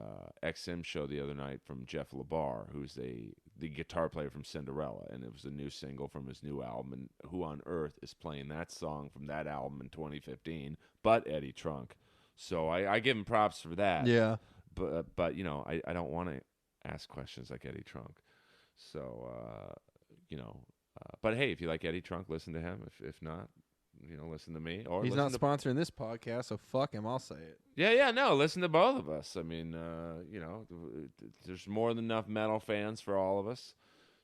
XM show the other night from Jeff LaBar, who's the guitar player from Cinderella, and it was a new single from his new album. And who on earth is playing that song from that album in 2015 but Eddie Trunk? So I give him props for that. Yeah. But I don't want to ask questions like Eddie Trunk. So but hey, if you like Eddie Trunk, listen to him. If not, listen to me. Or he's not sponsoring this podcast, so fuck him. I'll say it. Yeah, no, listen to both of us. I mean, there's more than enough metal fans for all of us.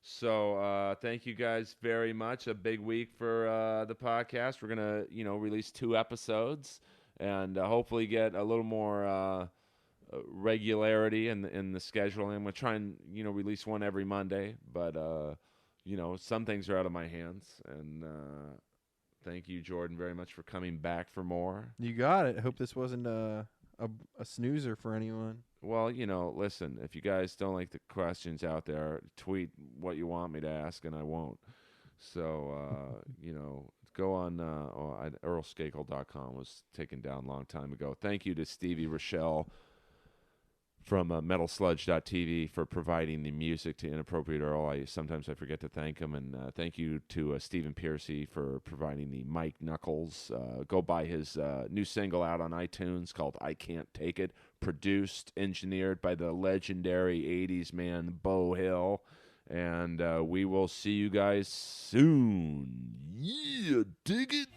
So thank you guys very much. A big week for the podcast. We're gonna, release 2 episodes and hopefully get a little more regularity in the scheduling. I'm gonna try and release one every Monday, but some things are out of my hands. And thank you, Jordan, very much for coming back for more. You got it. I hope this wasn't a snoozer for anyone. Well, listen, if you guys don't like the questions out there, tweet what you want me to ask, and I won't. So, go on earlskakel.com. Was taken down a long time ago. Thank you to Stevie Rochelle from metalsludge.tv for providing the music to Inappropriate Earl. Sometimes I forget to thank him. And thank you to Stephen Piercy for providing the Mike Knuckles. Go buy his new single out on iTunes called "I Can't Take It." produced, engineered by the legendary 80s man Bo Hill. And we will see you guys soon. Yeah, dig it.